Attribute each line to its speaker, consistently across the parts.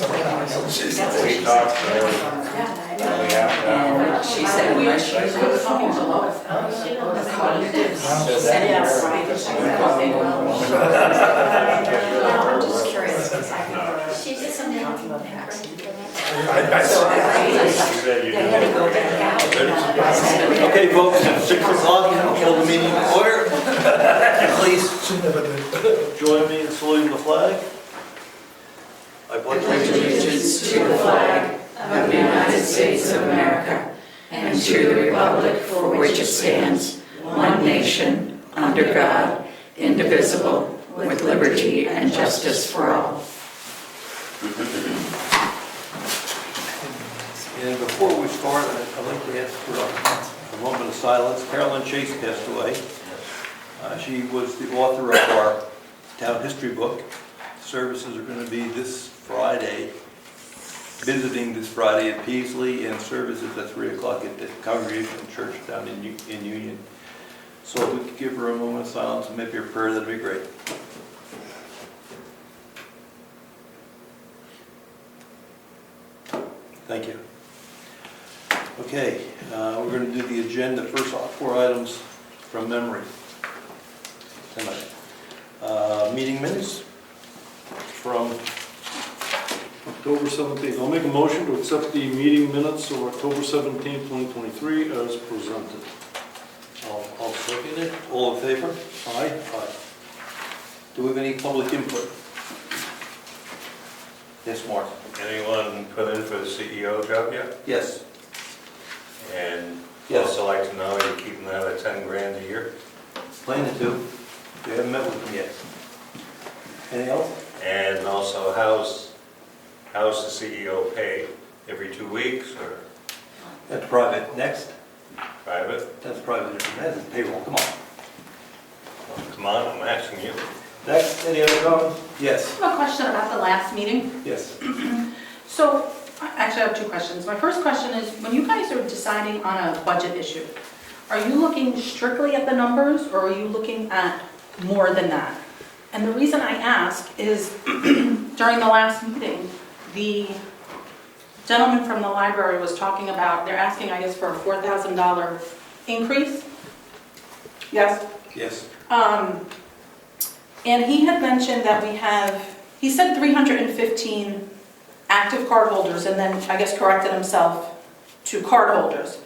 Speaker 1: We talked to her.
Speaker 2: And she said, unless she was talking to Lois, she said yes. I'm just curious, because I
Speaker 3: She did something.
Speaker 4: Okay, folks, it's 6 o'clock, call the meeting to order. Please join me in saluting the flag. I pledge
Speaker 2: allegiance to the flag of the United States of America and to the republic for which it stands, one nation, under God, indivisible, with liberty and justice for all.
Speaker 4: And before we start, I'd like to ask for a moment of silence. Carolyn Chase passed away. She was the author of our town history book. Services are going to be this Friday, visiting this Friday at Peasley, and services at 3 o'clock at the Congregational Church down in Union. So if we could give her a moment of silence and maybe a prayer, that'd be great. Thank you. Okay, we're going to do the agenda. First off, 4 items from memory tonight. Meeting minutes from
Speaker 5: October 17th. I'll make a motion to accept the meeting minutes of October 17th, 2023 as presented.
Speaker 4: I'll second it. All in favor? Aye. Aye. Do we have any public input? Yes, Mark.
Speaker 1: Anyone put in for the CEO job yet?
Speaker 4: Yes.
Speaker 1: And
Speaker 4: Yes.
Speaker 1: also like to know, you're keeping that at 10 grand a year?
Speaker 4: Planning to. We haven't met with them yet. Anything else?
Speaker 1: And also, how's the CEO paid? Every 2 weeks or
Speaker 4: That's private. Next.
Speaker 1: private?
Speaker 4: That's private. That's payroll. Come on.
Speaker 1: Well, come on, I'm asking you.
Speaker 4: Next. Any other comments? Yes.
Speaker 6: I have a question about the last meeting.
Speaker 4: Yes.
Speaker 6: So, actually I have 2 questions. My first question is, when you guys are deciding on a budget issue, are you looking strictly at the numbers or are you looking at more than that? And the reason I ask is, during the last meeting, the gentleman from the library was talking about, they're asking, I guess, for a $4,000 increase? Yes?
Speaker 4: Yes.
Speaker 6: And he had mentioned that we have, he said 315 active card holders, and then I guess corrected himself to card holders.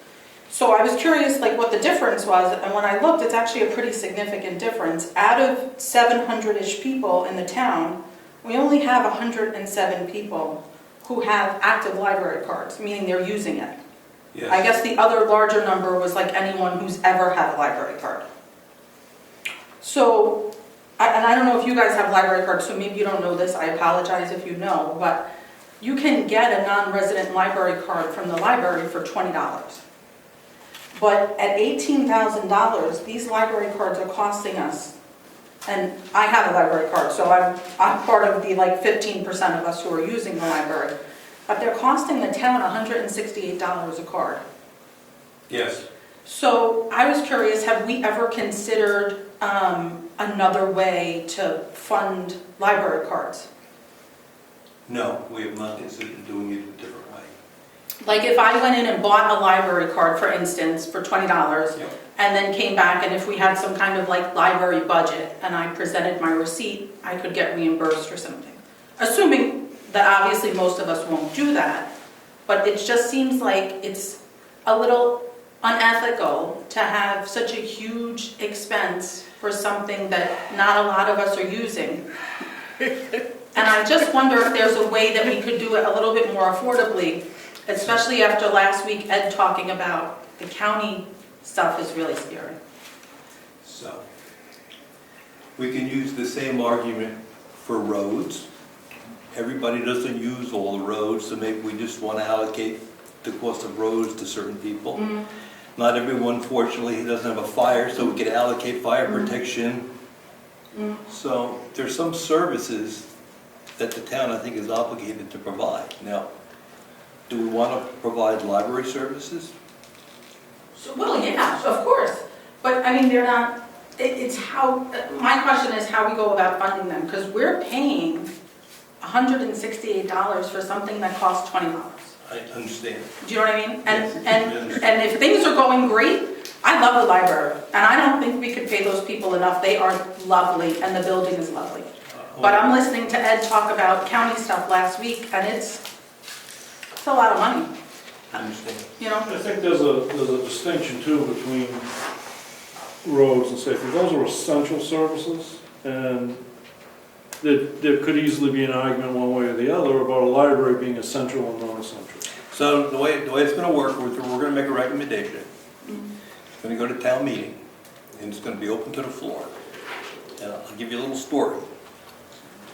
Speaker 6: So I was curious like what the difference was, and when I looked, it's actually a pretty significant difference. Out of 700-ish people in the town, we only have 107 people who have active library cards, meaning they're using it.
Speaker 4: Yes.
Speaker 6: I guess the other larger number was like anyone who's ever had a library card. So, and I don't know if you guys have library cards, so maybe you don't know this, I apologize if you know, but you can get a non-resident library card from the library for $20. But at $18,000, these library cards are costing us, and I have a library card, so I'm part of the like 15% of us who are using the library, but they're costing the town $168 a card.
Speaker 4: Yes.
Speaker 6: So I was curious, have we ever considered another way to fund library cards?
Speaker 4: No, we have not considered doing it a different way.
Speaker 6: Like if I went in and bought a library card, for instance, for $20,
Speaker 4: Yep.
Speaker 6: and then came back, and if we had some kind of like library budget, and I presented my receipt, I could get reimbursed or something. Assuming that obviously most of us won't do that, but it just seems like it's a little unethical to have such a huge expense for something that not a lot of us are using. And I just wonder if there's a way that we could do it a little bit more affordably, especially after last week Ed talking about the county stuff is really scary.
Speaker 4: So, we can use the same argument for roads. Everybody doesn't use all the roads, so maybe we just want to allocate the cost of roads to certain people.
Speaker 6: Mm-hmm.
Speaker 4: Not everyone, fortunately, doesn't have a fire, so we can allocate fire protection. So there's some services that the town, I think, is obligated to provide. Now, do we want to provide library services?
Speaker 6: So, well, yeah, of course. But I mean, they're not, it's how, my question is how we go about funding them, because we're paying $168 for something that costs $20.
Speaker 4: I understand.
Speaker 6: Do you know what I mean?
Speaker 4: Yes, I understand.
Speaker 6: And if things are going great, I love the library, and I don't think we could pay those people enough. They are lovely, and the building is lovely. But I'm listening to Ed talk about county stuff last week, and it's a lot of money,
Speaker 4: I understand.
Speaker 6: you know?
Speaker 5: I think there's a distinction too between roads and safety. Those are essential services, and there could easily be an argument one way or the other about a library being essential and non-essential.
Speaker 4: So the way it's going to work, we're going to make a recommendation. It's going to go to town meeting, and it's going to be open to the floor. And I'll give you a little story.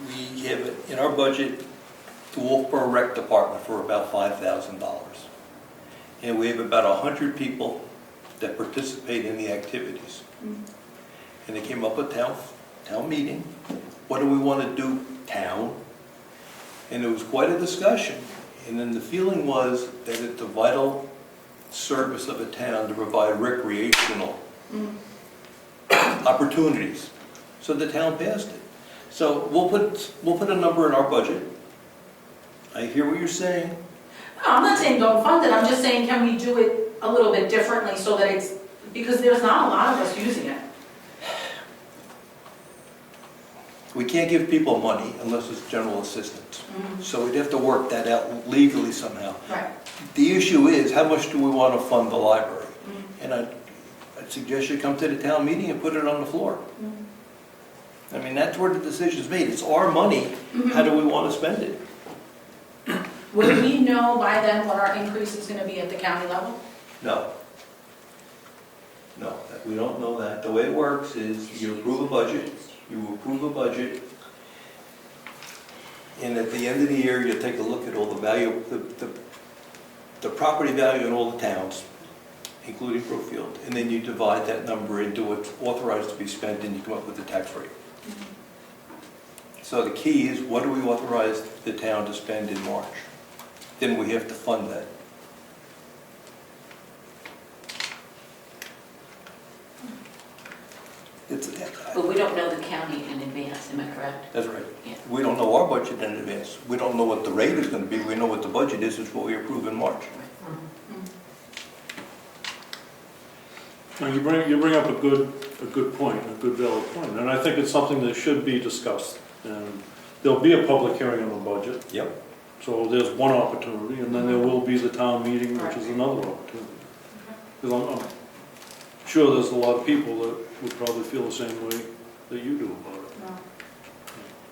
Speaker 4: We have in our budget the Wolfboro Rec Department for about $5,000. And we have about 100 people that participate in the activities. And they came up with town meeting. What do we want to do, town? And it was quite a discussion. And then the feeling was that it's a vital service of a town to provide recreational opportunities. So the town passed it. So we'll put a number in our budget. I hear what you're saying.
Speaker 6: No, I'm not saying don't fund it, I'm just saying can we do it a little bit differently so that it's, because there's not a lot of us using it.
Speaker 4: We can't give people money unless it's general assistance. So we'd have to work that out legally somehow.
Speaker 6: Right.
Speaker 4: The issue is, how much do we want to fund the library? And I'd suggest you come to the town meeting and put it on the floor. I mean, that's where the decision's made. It's our money. How do we want to spend it?
Speaker 6: Will we know by then what our increase is going to be at the county level?
Speaker 4: No. No, we don't know that. The way it works is you approve a budget, and at the end of the year, you take a look at all the value, the property value in all the towns, including Brookfield, and then you divide that number into what's authorized to be spent, and you come up with the tax rate. So the key is, what do we authorize the town to spend in March? Then we have to fund that.
Speaker 2: But we don't know the county in advance, am I correct?
Speaker 4: That's right.
Speaker 2: Yeah.
Speaker 4: We don't know our budget in advance. We don't know what the rate is going to be. We know what the budget is, it's what we approve in March.
Speaker 5: And you bring up a good point, a good valid point, and I think it's something that should be discussed. And there'll be a public hearing on the budget.
Speaker 4: Yep.
Speaker 5: So there's one opportunity, and then there will be the town meeting, which is another opportunity. Because I'm sure there's a lot of people that would probably feel the same way that you do about it.
Speaker 6: No.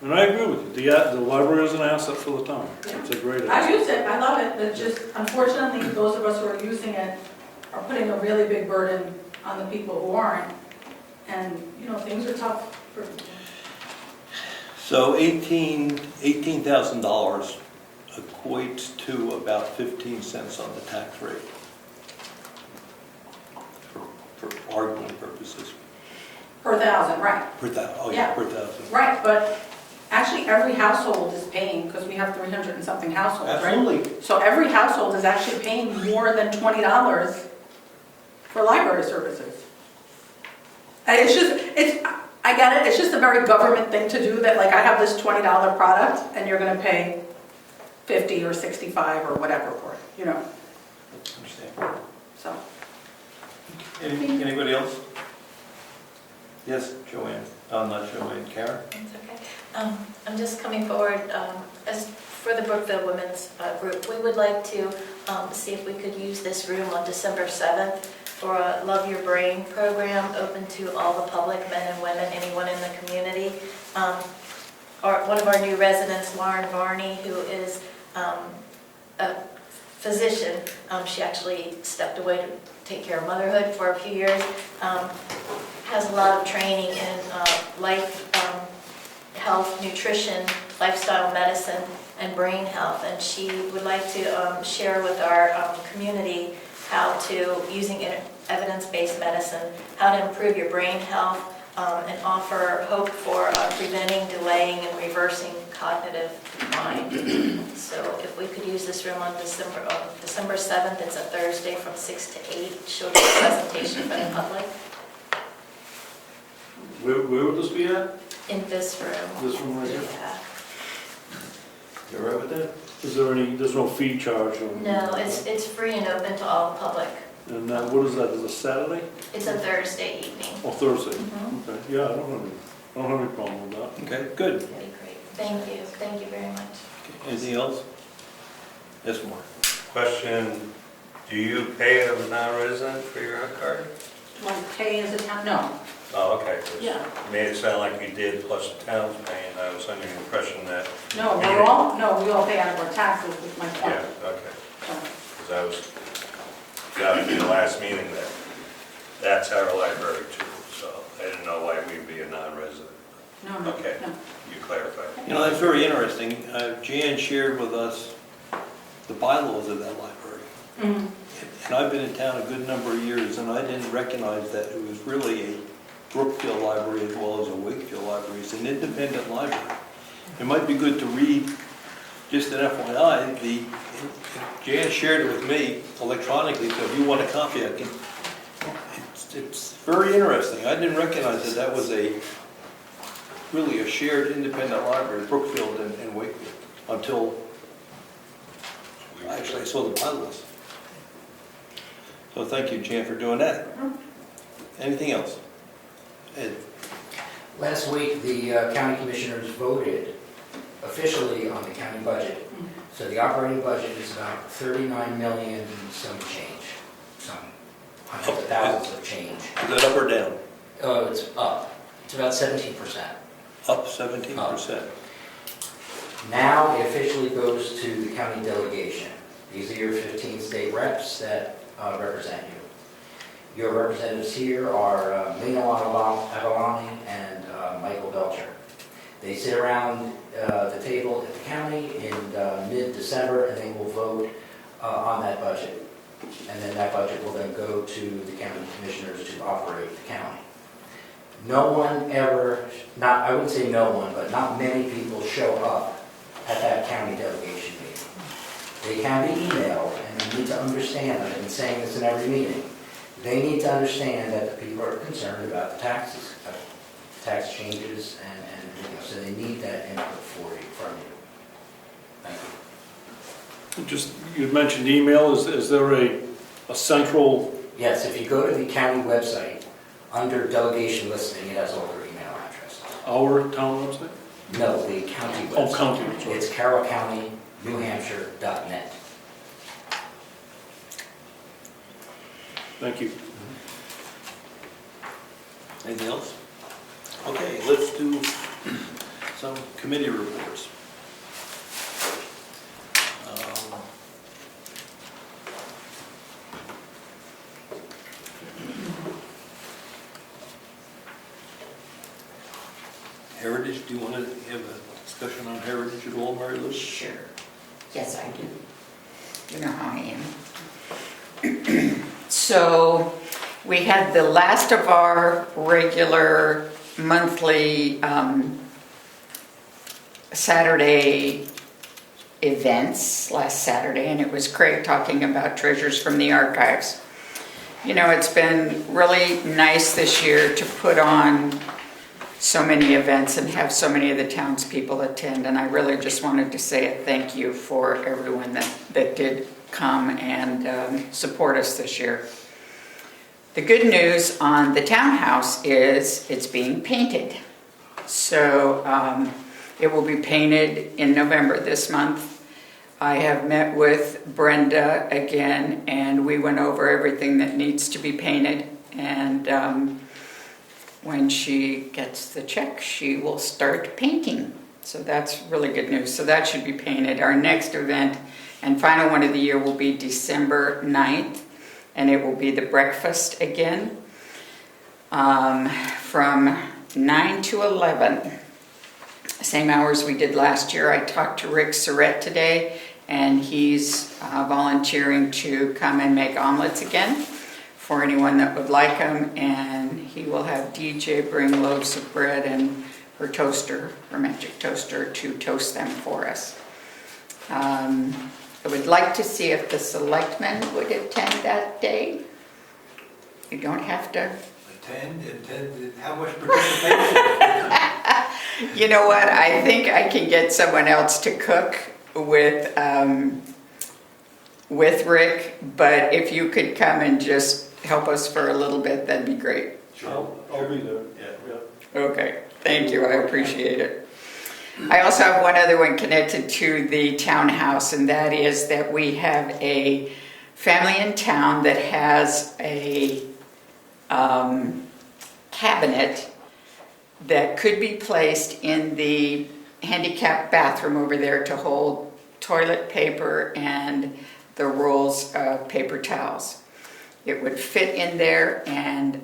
Speaker 5: And I agree with you. The library is an asset for the town.
Speaker 6: Yeah.
Speaker 5: It's a great
Speaker 6: I
Speaker 5: asset.
Speaker 6: use it, I love it, but just unfortunately, those of us who are using it are putting a really big burden on the people who aren't. And, you know, things are tough for people.
Speaker 4: So $18,000 equates to about 15 cents on the tax rate, for argument purposes.
Speaker 6: Per thousand, right.
Speaker 4: Per thousand, oh
Speaker 6: Yeah.
Speaker 4: yeah, per thousand.
Speaker 6: Right, but actually every household is paying, because we have 300 and something households, right?
Speaker 4: Absolutely.
Speaker 6: So every household is actually paying more than $20 for library services. And I get it, it's just a very government thing to do that, like I have this $20 product and you're gonna pay 50 or 65 or whatever for it, you know,
Speaker 4: Understand.
Speaker 6: so.
Speaker 4: Anybody else? Yes, Joanne. Not Joanne, Karen?
Speaker 3: It's okay. I'm just coming forward, as for the Brookfield Women's Group, we would like to see if we could use this room on December 7th for a Love Your Brain program open to all the public, men and women, anyone in the community. One of our new residents, Lauren Varney, who is a physician, she actually stepped away to take care of motherhood for a few years, has a lot of training in life, health, nutrition, lifestyle medicine, and brain health, and she would like to share with our community how to, using evidence-based medicine, how to improve your brain health and offer hope for preventing, delaying, and reversing cognitive decline. So if we could use this room on December 7th, it's a Thursday from 6 to 8, she'll do a presentation for the public
Speaker 5: Where would this be at?
Speaker 3: in this room.
Speaker 5: This room right here?
Speaker 3: Yeah.
Speaker 4: You all right with that?
Speaker 5: Is there there's no fee charge on?
Speaker 3: No, it's free and open to all the public.
Speaker 5: And what is that, is it Saturday
Speaker 3: It's a Thursday evening.
Speaker 5: or Thursday?
Speaker 3: Mhm.
Speaker 5: Okay, yeah, I don't have any problem with that.
Speaker 4: Okay, good.
Speaker 3: That'd be great. Thank you very much.
Speaker 4: Anything else? Yes, Mark?
Speaker 1: Question, do you pay a non-resident for your card?
Speaker 6: Do I pay as a town? No.
Speaker 1: Oh, okay. 'Cause
Speaker 6: Yeah.
Speaker 1: it made it sound like you did, plus the town's paying. I was under the impression that.
Speaker 6: No, we all pay out of our taxes with my
Speaker 1: Yeah,
Speaker 6: point.
Speaker 1: okay.
Speaker 6: So,
Speaker 1: Because I was, got in the last meeting that that's our library too, so I didn't know why we'd be a non-resident.
Speaker 6: No,
Speaker 1: Okay.
Speaker 6: no.
Speaker 1: You clarified.
Speaker 4: You know, that's very interesting. Jan shared with us the bylaws of that library.
Speaker 6: Mhm.
Speaker 4: And I've been in town a good number of years, and I didn't recognize that it was really a Brookfield library as well as a Wakefield library. It's an independent library. It might be good to read, just an FYI, Jan shared it with me electronically, so if you want a copy, I can. It's very interesting. I didn't recognize that that was really a shared independent library, Brookfield and Wakefield, until actually I saw the bylaws. So thank you, Jan, for doing that. Anything else? Ed?
Speaker 7: Last week, the county commissioners voted officially on the county budget. So the operating budget is about 39 million and some change, some hundreds of thousands of change.
Speaker 4: Is that up or down?
Speaker 7: Oh, it's up. It's about 17%.
Speaker 4: Up 17%.
Speaker 7: Now it officially goes to the county delegation. These are your 15 state reps that represent you. Your representatives here are Lino Avalani and Michael Belcher. They sit around the table at the county in mid-December, and they will vote on that budget. And then that budget will then go to the county commissioners to operate the county. No one ever, I wouldn't say no one, but not many people show up at that county delegation meeting. They can be emailed, and they need to understand, I've been saying this in every meeting, they need to understand that the people are concerned about the taxes, tax changes, and so they need that input from you. Thank you.
Speaker 5: Just, you mentioned email, is there a central,
Speaker 7: Yes, if you go to the county website, under delegation listing, it has all their email addresses.
Speaker 5: our town website?
Speaker 7: No, the county website.
Speaker 5: Oh, county, sorry.
Speaker 7: It's carrollcounty.newhampshire.net.
Speaker 5: Thank you.
Speaker 4: Anything else? Okay, let's do some committee reports. Heritage, do you want to have a discussion on heritage at all, Mary Lou?
Speaker 2: Sure. Yes, I do. You know how I am. So we had the last of our regular monthly Saturday events last Saturday, and it was great talking about treasures from the archives. You know, it's been really nice this year to put on so many events and have so many of the townspeople attend, and I really just wanted to say a thank you for everyone that did come and support us this year. The good news on the townhouse is it's being painted. So it will be painted in November this month. I have met with Brenda again, and we went over everything that needs to be painted, and when she gets the check, she will start painting. So that's really good news. So that should be painted. Our next event and final one of the year will be December 9th, and it will be the breakfast again from 9 to 11. Same hours we did last year. I talked to Rick Surratt today, and he's volunteering to come and make omelets again for anyone that would like them, and he will have DJ bring loaves of bread and her toaster, her magic toaster, to toast them for us. I would like to see if the selectmen would attend that day. You don't have to.
Speaker 4: Attend, how much participation?
Speaker 2: You know what, I think I can get someone else to cook. with Rick, but if you could come and just help us for a little bit, that'd be great.
Speaker 5: I'll be there.
Speaker 1: Yeah.
Speaker 2: Okay, thank you, I appreciate it. I also have one other one connected to the townhouse, and that is that we have a family in town that has a cabinet that could be placed in the handicap bathroom over there to hold toilet paper and the rolls of paper towels. It would fit in there, and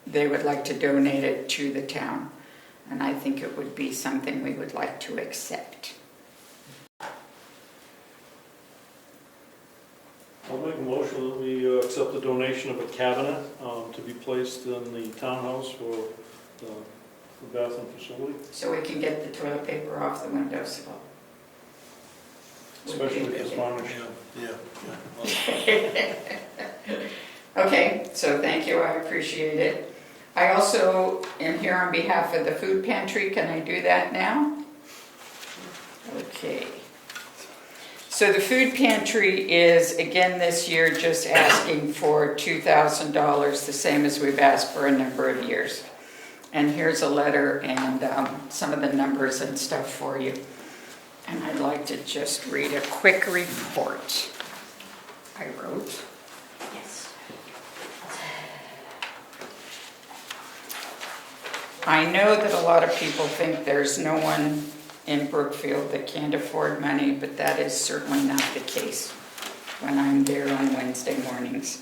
Speaker 2: they would like to donate it to the town. And I think it would be something we would like to accept.
Speaker 5: I'll make a motion that we accept the donation of a cabinet to be placed in the townhouse for the bathroom facility.
Speaker 2: So we can get the toilet paper off the windowsill.
Speaker 5: Especially if it's varnished.
Speaker 2: Okay, so thank you, I appreciate it. I also am here on behalf of the food pantry. Can I do that now? Okay. So the food pantry is, again this year, just asking for $2,000, the same as we've asked for a number of years. And here's a letter and some of the numbers and stuff for you. And I'd like to just read a quick report I wrote.
Speaker 3: Yes.
Speaker 2: I know that a lot of people think there's no one in Brookfield that can't afford money, but that is certainly not the case when I'm there on Wednesday mornings.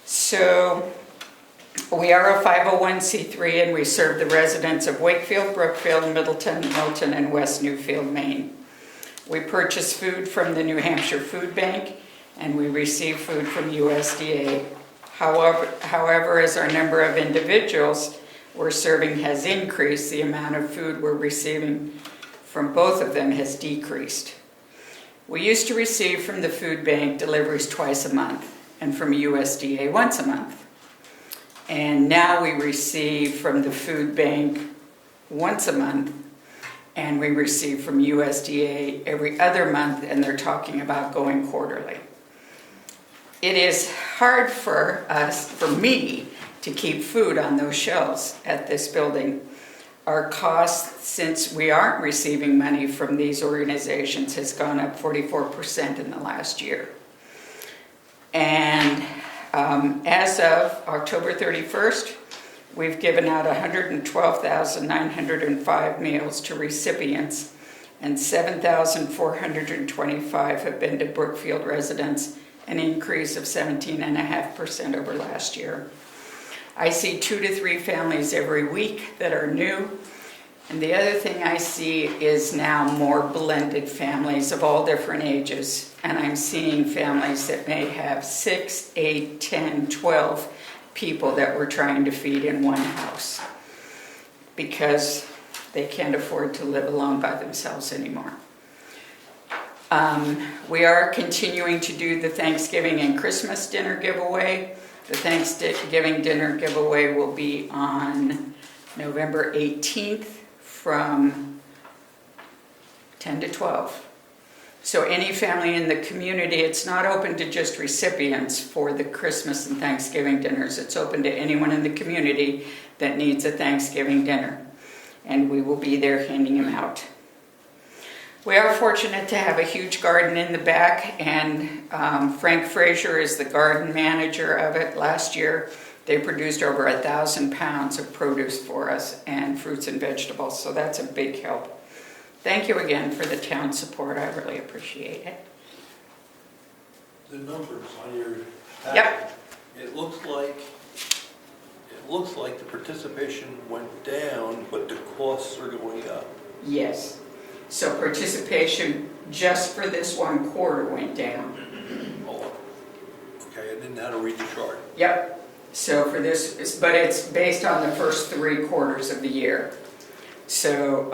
Speaker 2: So we are a 501c3 and we serve the residents of Wakefield, Brookfield, Middleton, Milton, and West Newfield, Maine. We purchase food from the New Hampshire Food Bank and we receive food from USDA. However, as our number of individuals we're serving has increased, the amount of food we're receiving from both of them has decreased. We used to receive from the food bank deliveries twice a month and from USDA once a month. And now we receive from the food bank once a month and we receive from USDA every other month, and they're talking about going quarterly. It is hard for us, for me, to keep food on those shelves at this building. Our cost, since we aren't receiving money from these organizations, has gone up 44% in the last year. And as of October 31st, we've given out 112,905 meals to recipients, and 7,425 have been to Brookfield residents, an increase of 17.5% over last year. I see 2 to 3 families every week that are new. And the other thing I see is now more blended families of all different ages. And I'm seeing families that may have 6, 8, 10, 12 people that we're trying to feed in one house because they can't afford to live alone by themselves anymore. We are continuing to do the Thanksgiving and Christmas dinner giveaway. The Thanksgiving dinner giveaway will be on November 18th from 10 to 12. So any family in the community, it's not open to just recipients for the Christmas and Thanksgiving dinners. It's open to anyone in the community that needs a Thanksgiving dinner. And we will be there handing them out. We are fortunate to have a huge garden in the back, and Frank Frazier is the garden manager of it. Last year, they produced over 1,000 pounds of produce for us and fruits and vegetables, so that's a big help. Thank you again for the town support. I really appreciate it.
Speaker 4: The numbers on your
Speaker 2: Yep.
Speaker 4: packet, it looks like the participation went down, but the costs are going up.
Speaker 2: Yes. So participation just for this one quarter went down.
Speaker 4: Oh, okay, I didn't know how to read the chart.
Speaker 2: Yep. So for this, but it's based on the first 3 quarters of the year. So,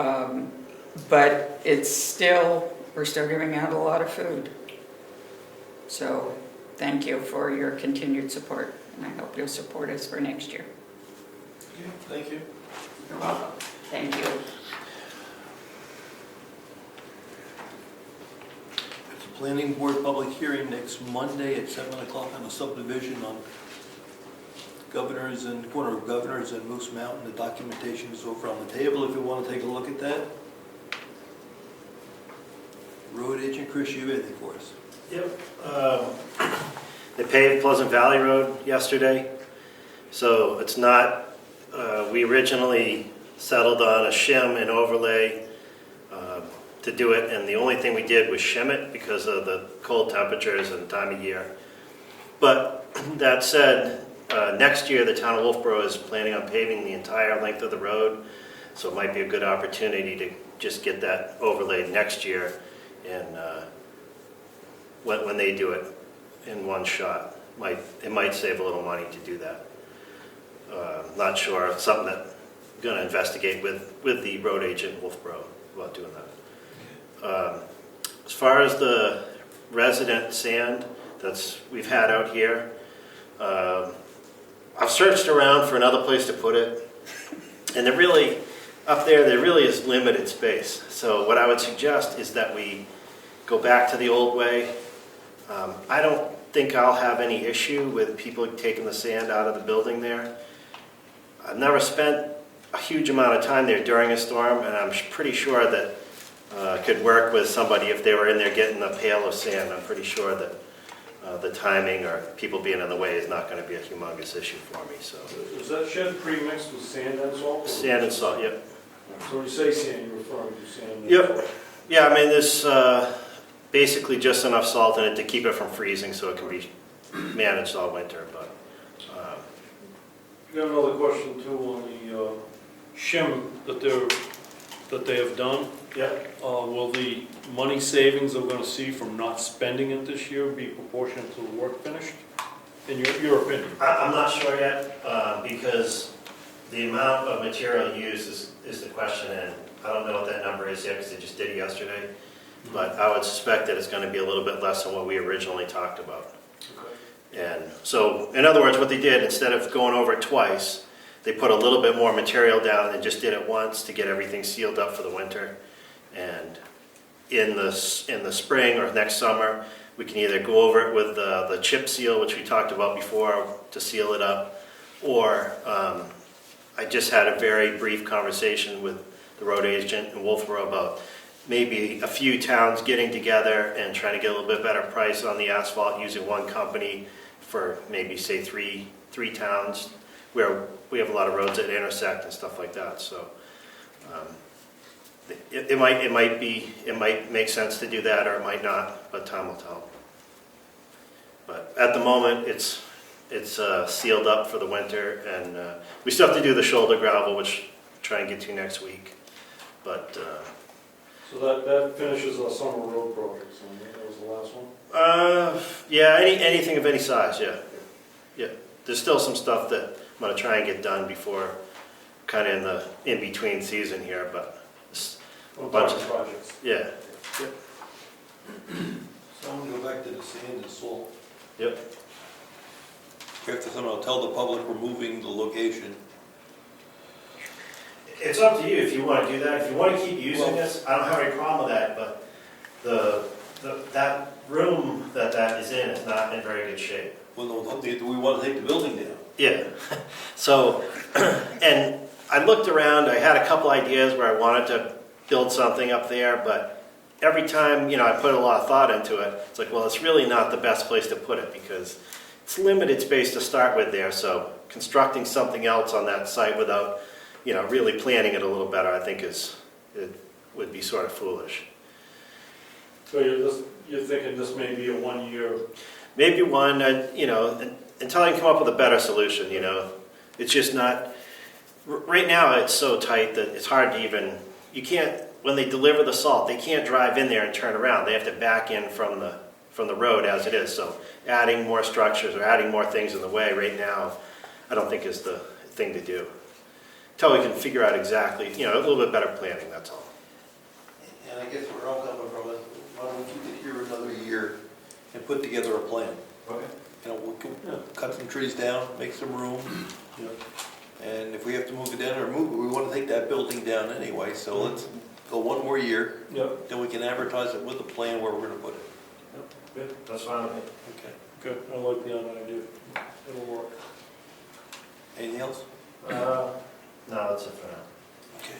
Speaker 2: but it's still, we're still giving out a lot of food. So thank you for your continued support, and I hope you'll support us for next year.
Speaker 4: Yeah, thank you.
Speaker 2: You're welcome. Thank you.
Speaker 4: Planning board public hearing next Monday at 7 o'clock on the subdivision on corner of Governors and Moose Mountain. The documentation is over on the table if you want to take a look at that. Road agent Chris, you have anything for us?
Speaker 8: Yep. They paved Pleasant Valley Road yesterday, so it's not, we originally settled on a shim and overlay to do it, and the only thing we did was shim it because of the cold temperatures and time of year. But that said, next year the town of Wolfboro is planning on paving the entire length of the road, so it might be a good opportunity to just get that overlaid next year, and when they do it in one shot. It might save a little money to do that. Not sure, it's something that I'm going to investigate with the road agent in Wolfboro about doing that. As far as the resident sand we've had out here, I've searched around for another place to put it, and up there really is limited space. So what I would suggest is that we go back to the old way. I don't think I'll have any issue with people taking the sand out of the building there. I've never spent a huge amount of time there during a storm, and I'm pretty sure that I could work with somebody if they were in there getting a pail of sand. I'm pretty sure that the timing or people being in the way is not going to be a humongous issue for me. So
Speaker 5: Is that shed pre-mixed with sand and salt?
Speaker 8: sand and salt, yep.
Speaker 5: So when you say sand, you're referring to sand and
Speaker 8: Yep.
Speaker 5: salt?
Speaker 8: Yeah, I mean, there's basically just enough salt in it to keep it from freezing so it can be managed all winter, but
Speaker 5: Got another question too on the shim that they have done.
Speaker 8: yeah.
Speaker 5: Will the money savings that we're gonna see from not spending it this year be proportionate to the work finished? In your opinion?
Speaker 8: I'm not sure yet, because the amount of material used is the question, and I don't know what that number is yet because they just did it yesterday, but I would suspect that it's going to be a little bit less than what we originally talked about. And so, in other words, what they did, instead of going over it twice, they put a little bit more material down and just did it once to get everything sealed up for the winter. And in the spring or next summer, we can either go over it with the chip seal, which we talked about before, to seal it up, or I just had a very brief conversation with the road agent in Wolfboro about maybe a few towns getting together and trying to get a little bit better price on the asphalt using one company for maybe, say, three towns where we have a lot of roads that intersect and stuff like that. So it might make sense to do that, or it might not, but time will tell. But at the moment, it's sealed up for the winter, and we still have to do the shoulder gravel, which we'll try and get to next week. But
Speaker 5: So that finishes our summer road projects, and that was the last one?
Speaker 8: yeah, anything of any size, yeah. There's still some stuff that I'm gonna try and get done before, kind of in the in-between season here, but
Speaker 5: Or
Speaker 8: bunch
Speaker 5: bunch
Speaker 8: of-
Speaker 5: projects?
Speaker 8: yeah.
Speaker 4: So I'm going to go back to the sand and salt.
Speaker 8: Yep.
Speaker 4: We have to somehow tell the public we're moving the location.
Speaker 8: It's up to you if you want to do that. If you want to keep using this, I don't have any problem with that, but that room that is in is not in very good shape.
Speaker 4: Well, no, do we want to take the building down?
Speaker 8: Yeah, so, and I looked around, I had a couple ideas where I wanted to build something up there, but every time, I put a lot of thought into it, it's like, well, it's really not the best place to put it because it's limited space to start with there, so constructing something else on that site without, really planning it a little better, I think it would be sort of foolish.
Speaker 5: So you're thinking this may be a 1 year?
Speaker 8: Maybe one, until I can come up with a better solution, It's just not, right now it's so tight that it's hard to even, when they deliver the salt, they can't drive in there and turn around. They have to back in from the road as it is. So adding more structures or adding more things in the way right now, I don't think is the thing to do. Until we can figure out exactly, a little bit better planning, that's all.
Speaker 4: And I guess we're all coming from it. Why don't we keep it here another year and put together a plan?
Speaker 8: Okay.
Speaker 4: We can cut some trees down, make some room. And if we have to move it down or move it, we want to take that building down anyway. So let's go 1 more year.
Speaker 5: Yep.
Speaker 4: Then we can advertise it with a plan where we're going to put it.
Speaker 8: That's fine with me.
Speaker 4: Okay.
Speaker 5: Good, I like the other idea. It'll work.
Speaker 4: Anything else?
Speaker 8: No, that's it for now.
Speaker 4: Okay.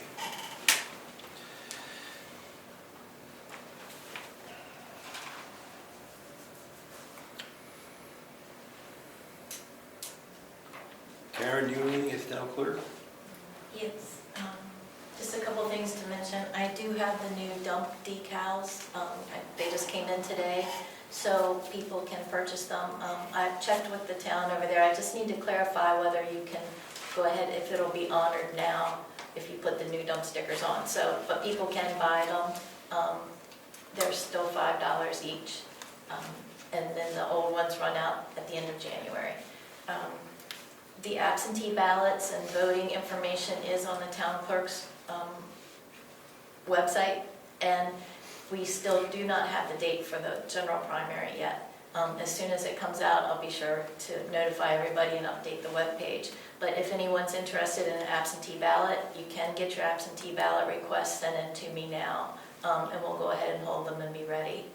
Speaker 4: Karen, do you have anything as town clerk?
Speaker 3: Yes, just a couple things to mention. I do have the new dump decals. They just came in today, so people can purchase them. I've checked with the town over there. I just need to clarify whether you can go ahead, if it'll be honored now, if you put the new dump stickers on. So, but people can buy them. They're still $5 each. And then the old ones run out at the end of January. The absentee ballots and voting information is on the town clerk's website, and we still do not have the date for the general primary yet. As soon as it comes out, I'll be sure to notify everybody and update the webpage. But if anyone's interested in an absentee ballot, you can get your absentee ballot request sent in to me now, and we'll go ahead and hold them and be ready.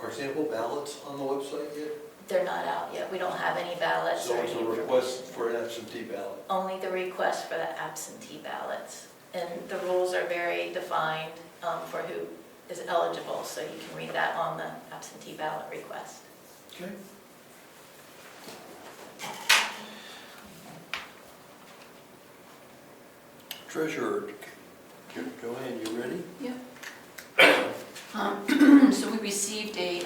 Speaker 4: Are sample ballots on the website yet?
Speaker 3: They're not out yet. We don't have any ballots
Speaker 4: So
Speaker 3: or
Speaker 4: it's
Speaker 3: any
Speaker 4: a request for an absentee ballot?
Speaker 3: Only the request for the absentee ballots. And the rules are very defined for who is eligible, so you can read that on the absentee ballot request.
Speaker 4: Okay. Treasurer, Joanne, you ready?
Speaker 2: So we received a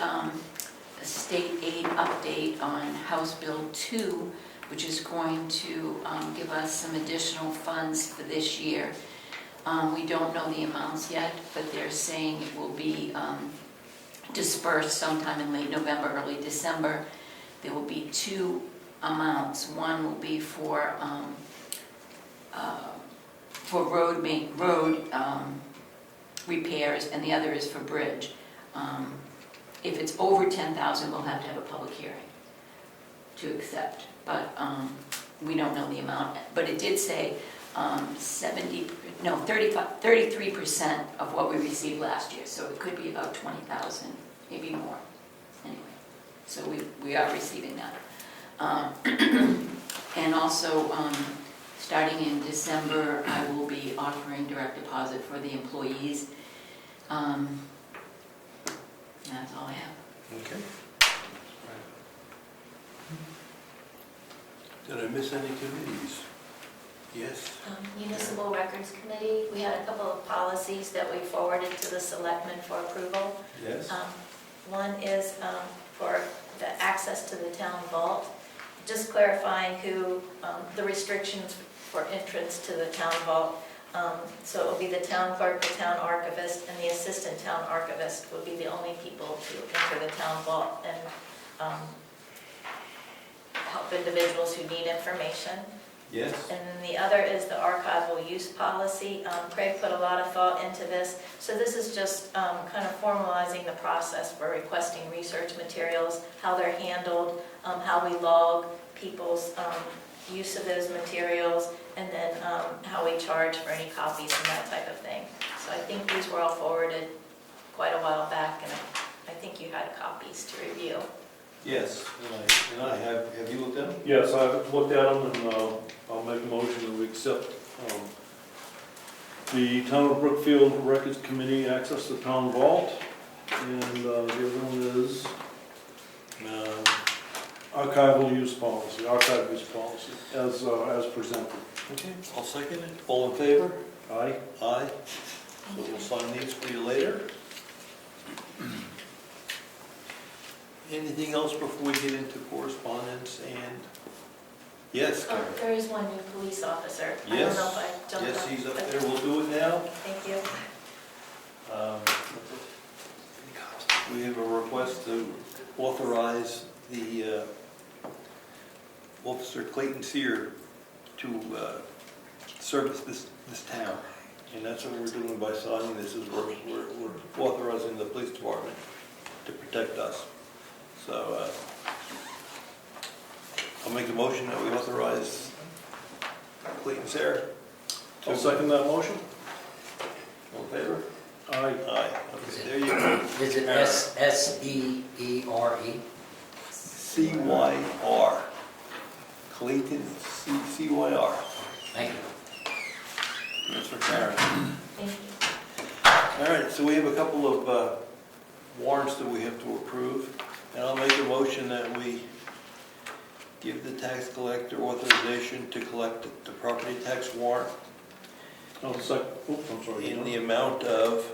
Speaker 2: state aid update on House Bill 2, which is going to give us some additional funds for this year. We don't know the amounts yet, but they're saying it will be dispersed sometime in late November, early December. There will be two amounts. One will be for road repairs, and the other is for bridge. If it's over 10,000, we'll have to have a public hearing to accept, but we don't know the amount. But it did say 33% of what we received last year, so it could be about 20,000, maybe more. Anyway, so we are receiving that. And also, starting in December, I will be offering direct deposit for the employees. That's all I have.
Speaker 4: Okay. Did I miss any committees? Yes?
Speaker 3: Municipal Records Committee, we had a couple of policies that we forwarded to the Selectmen for approval.
Speaker 4: Yes?
Speaker 3: One is for the access to the town vault, just clarifying who, the restrictions for entrance to the town vault. So it will be the town clerk, the town archivist, and the assistant town archivist would be the only people to enter the town vault and help individuals who need information.
Speaker 4: Yes?
Speaker 3: And then the other is the archival use policy. Craig put a lot of thought into this. So this is just kind of formalizing the process for requesting research materials, how they're handled, how we log people's use of those materials, and then how we charge for any copies and that type of thing. So I think these were all forwarded quite a while back, and I think you had copies to review.
Speaker 4: Yes, and I have you looked at them?
Speaker 5: Yes, I've looked at them, and I'll make a motion that we accept the Town of Brookfield Records Committee access to town vault, and the other one is archival use policy, as presented.
Speaker 4: Okay, I'll second it. All in favor?
Speaker 5: Aye.
Speaker 4: Aye. So we'll sign these for you later. Anything else before we get into correspondence and, yes, Karen?
Speaker 3: There is one new police officer. I don't
Speaker 4: Yes,
Speaker 3: know if I jumped
Speaker 4: yes,
Speaker 3: up.
Speaker 4: he's up there, we'll do it now.
Speaker 3: Thank you.
Speaker 4: We have a request to authorize the Officer Clayton Sear to service this town. And that's what we're doing by signing this, is we're authorizing the police department to protect us. So I'll make a motion that we authorize Clayton Sear.
Speaker 5: I'll second that motion.
Speaker 4: All in favor?
Speaker 5: Aye.
Speaker 4: Aye. Okay, there you go.
Speaker 7: Is it S-E-E-R-E?
Speaker 4: C-Y-R. Clayton, C-Y-R.
Speaker 7: Thank you.
Speaker 4: That's for Karen.
Speaker 3: Thank you.
Speaker 4: All right, so we have a couple of warrants that we have to approve. And I'll make a motion that we give the tax collector authorization to collect the property tax warrant
Speaker 5: I'll oops, I'm sorry.
Speaker 4: in the amount of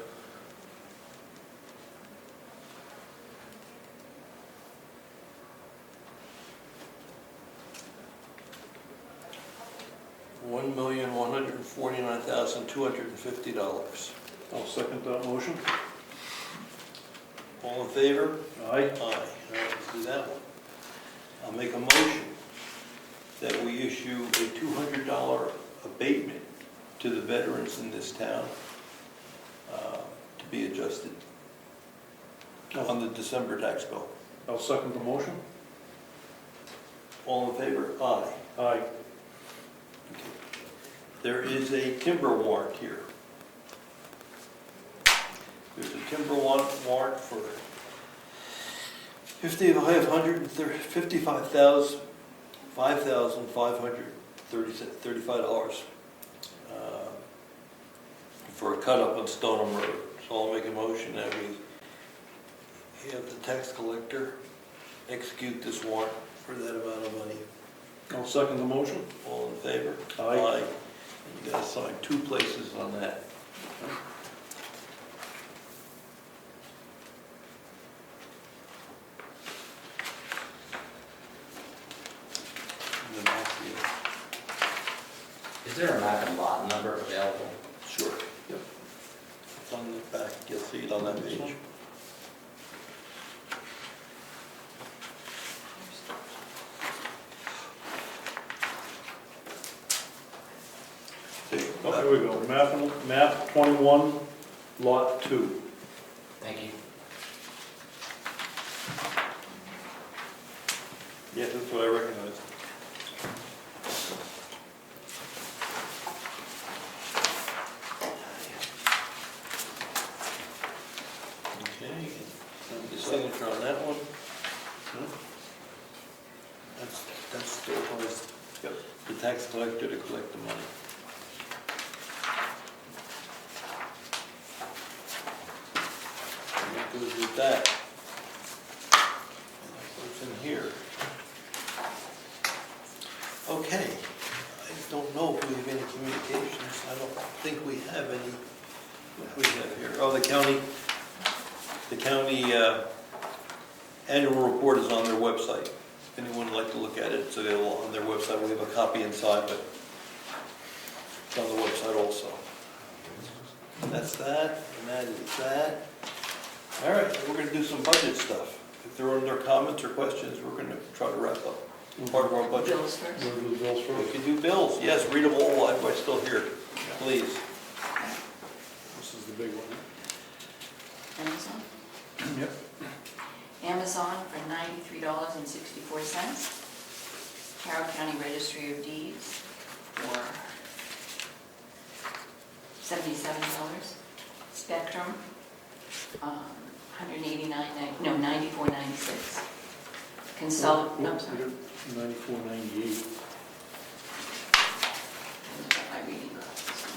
Speaker 4: $1,149,250.
Speaker 5: I'll second that motion.
Speaker 4: All in favor?
Speaker 5: Aye.
Speaker 4: Aye. All right, let's do that one. I'll make a motion that we issue a $200 abatement to the veterans in this town to be adjusted on the December tax bill.
Speaker 5: I'll second the motion.
Speaker 4: All in favor? Aye.
Speaker 5: Aye.
Speaker 4: Okay. There is a timber warrant here. There's a timber warrant for $5,535 for a cut up on Stoneham Road. So I'll make a motion that we have the tax collector execute this warrant for that amount of money.
Speaker 5: I'll second the motion.
Speaker 4: All in favor?
Speaker 5: Aye.
Speaker 4: And you gotta sign 2 places on that. And then I'll see it.
Speaker 7: Is there a map and lot number available?
Speaker 4: Sure. Yep. It's on the back, you'll see it on that page. See,
Speaker 5: Oh, here we go. Map 21, lot 2.
Speaker 7: Thank you.
Speaker 4: Yeah, that's what I recognize. Okay, the signature on that one. That's still the tax collector to collect the money. And that goes with that. And that goes in here. Okay, I don't know if we have any communications. I don't think we have any. What do we have here? Oh, the county annual report is on their website. If anyone would like to look at it, it's available on their website. We have a copy inside, but it's on the website also. And that's that, and that is that. All right, we're going to do some budget stuff. If there are other comments or questions, we're going to try to wrap up part of our budget.
Speaker 6: Bills first.
Speaker 5: We'll do the bills
Speaker 4: We
Speaker 5: first.
Speaker 4: can do bills. Yes, read them all while everybody's still here, please.
Speaker 5: This is the big one.
Speaker 2: Amazon.
Speaker 5: Yep.
Speaker 2: Amazon for $93.64. Carroll County Registry of Deeds for $77. Spectrum, $94.96. Consult, no, I'm sorry.
Speaker 5: 94.98.
Speaker 2: My reading glasses.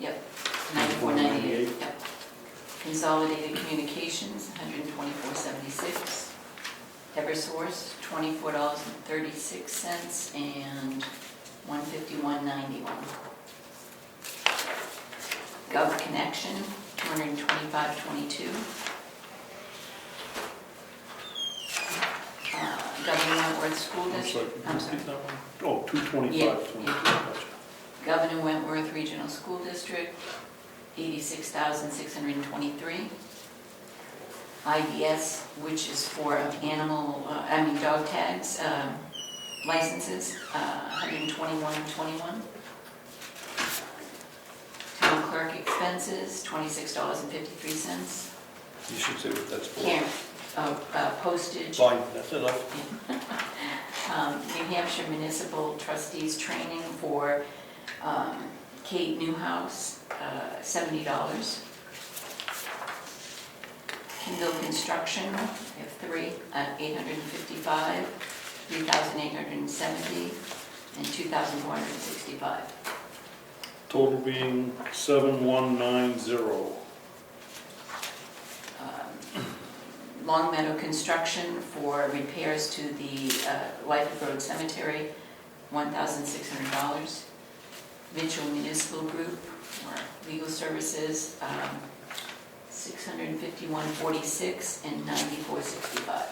Speaker 2: Yep, 94.98. Yep. Consolidated Communications, $124.76. Eversource, $24.36 and $151.91. Gov Connection, $225.22. Governor Wentworth School District, I'm sorry.
Speaker 5: Oh, 225.
Speaker 2: Yeah, yeah. Governor Wentworth Regional School District, $86,623. IDS, which is for dog tags, licenses, $121.21. Town clerk expenses, $26.53.
Speaker 4: You should say what that's for.
Speaker 2: Postage.
Speaker 4: Fine, that's enough.
Speaker 2: New Hampshire Municipal Trustees Training for Kate Newhouse, $70. Kindle Construction, we have 3 at $855, $3,870, and $2,465.
Speaker 5: Total being 7190.
Speaker 2: Long Meadow Construction for repairs to the Lyford Road Cemetery, $1,600. Mitchell Municipal Group for legal services, $651.46 and $94.65.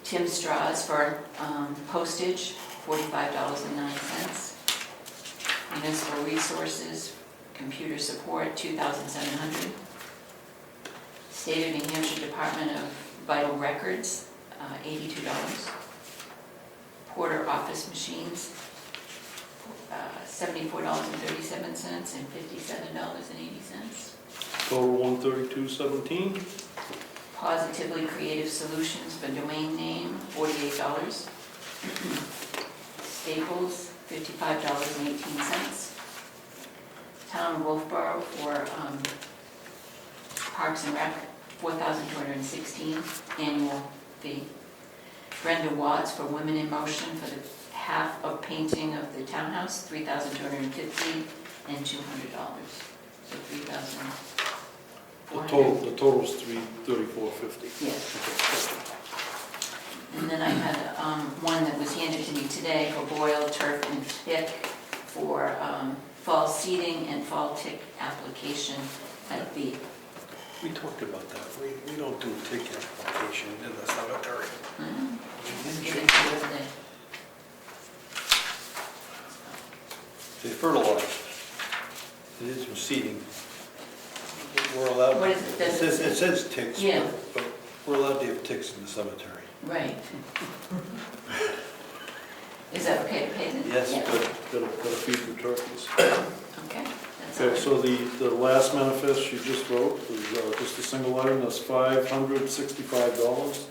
Speaker 2: Tim Strauss for postage, $45.09. Municipal Resources, computer support, $2,700. State of New Hampshire Department of Vital Records, $82. Porter Office Machines, $74.37 and $57.80.
Speaker 5: Total 13217.
Speaker 2: Positively Creative Solutions for domain name, $48. Staples, $55.18. Town of Wolfboro for Parks and Rec, $4,216 annual fee. Brenda Watts for Women in Motion for the half of painting of the townhouse, $3,250 and $200. So $3,400.
Speaker 5: The total's $334.50.
Speaker 2: Yes. And then I had one that was handed to me today for Boyle, Turf, and Tick for fall seeding and fall tick application at the...
Speaker 4: We talked about that. We don't do tick application in the cemetery.
Speaker 2: Give it to you today.
Speaker 4: They fertilize. It is seeding. We're allowed.
Speaker 2: What is it?
Speaker 4: It says ticks,
Speaker 2: Yeah.
Speaker 4: but we're allowed to have ticks in the cemetery.
Speaker 2: Right. Is that okay to pay them?
Speaker 4: Yes,
Speaker 2: Yeah.
Speaker 4: but
Speaker 5: Gotta feed the turkeys.
Speaker 2: Okay. That's
Speaker 5: Okay,
Speaker 2: all.
Speaker 5: so the last manifest you just wrote was just a single item, that's $565.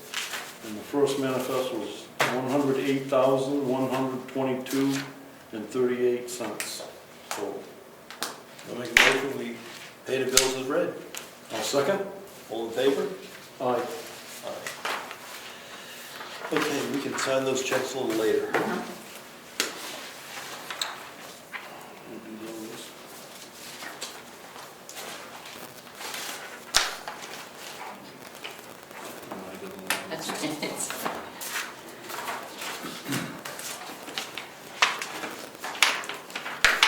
Speaker 5: And the first manifest was $108,122.38. So,
Speaker 4: I'll make a motion, we pay the bills as read.
Speaker 5: I'll second.
Speaker 4: All in favor?
Speaker 5: Aye.
Speaker 4: Aye. Okay, we can sign those checks a little later.
Speaker 2: Uh-huh.
Speaker 5: We'll do those.
Speaker 2: That's right.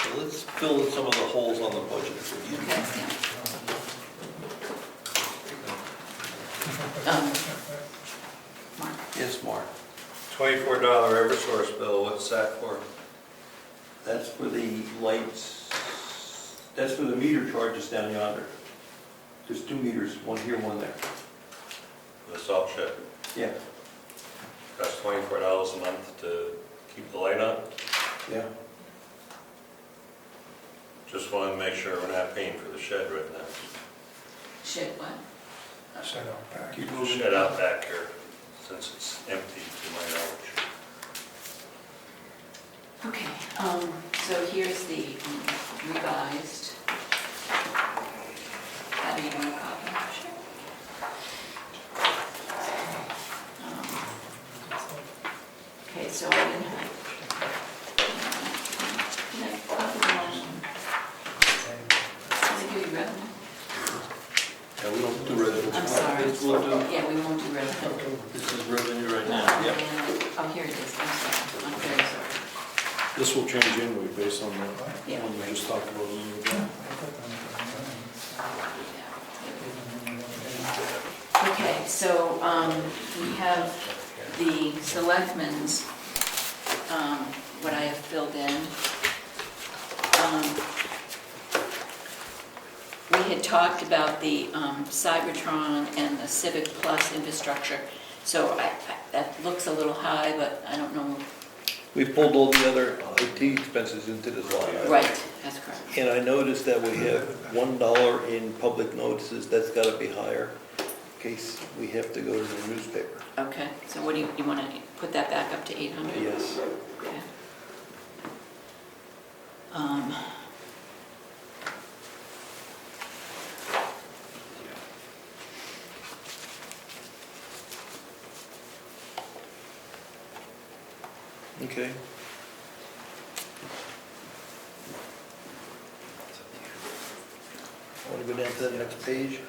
Speaker 4: So let's fill in some of the holes on the budget for you.
Speaker 2: Okay, yeah. Mark.
Speaker 4: Yes, Mark.
Speaker 1: $24 Eversource bill, what's that for?
Speaker 4: That's for the lights, that's for the meter charges down yonder. There's 2 meters, one here, one there.
Speaker 1: The salt shed.
Speaker 4: Yeah.
Speaker 1: That's $24 a month to keep the light on?
Speaker 4: Yeah.
Speaker 1: Just wanted to make sure we're not paying for the shed right now.
Speaker 2: Shed what?
Speaker 4: Keep
Speaker 1: The
Speaker 4: moving.
Speaker 1: shed out back here, since it's empty to my knowledge.
Speaker 2: Okay, so here's the revised. Have you want a copy? Sure. Okay, so I didn't have. Can I copy the one? Does it give you revenue?
Speaker 4: Yeah, we don't do revenue.
Speaker 2: I'm sorry.
Speaker 4: This we'll do.
Speaker 2: Yeah, we won't do revenue.
Speaker 4: This is revenue right now. Yep.
Speaker 2: Oh, here it is, I'm sorry, I'm very sorry.
Speaker 5: This will change anyway based on the
Speaker 2: Yeah.
Speaker 5: one we just talked about a little ago.
Speaker 2: Okay, so we have the selectmen's, what I have filled in. We had talked about the Cybertron and the Civic Plus infrastructure, so that looks a little high, but I don't know.
Speaker 4: We pulled all the other IT expenses into this line item.
Speaker 2: Right, that's correct.
Speaker 4: And I noticed that we have $1 in public notices, that's gotta be higher, in case we have to go to the newspaper.
Speaker 2: Okay, so what do you want to put that back up to 800?
Speaker 4: Yes.
Speaker 2: Okay.
Speaker 4: Okay. I want to go down to the next page.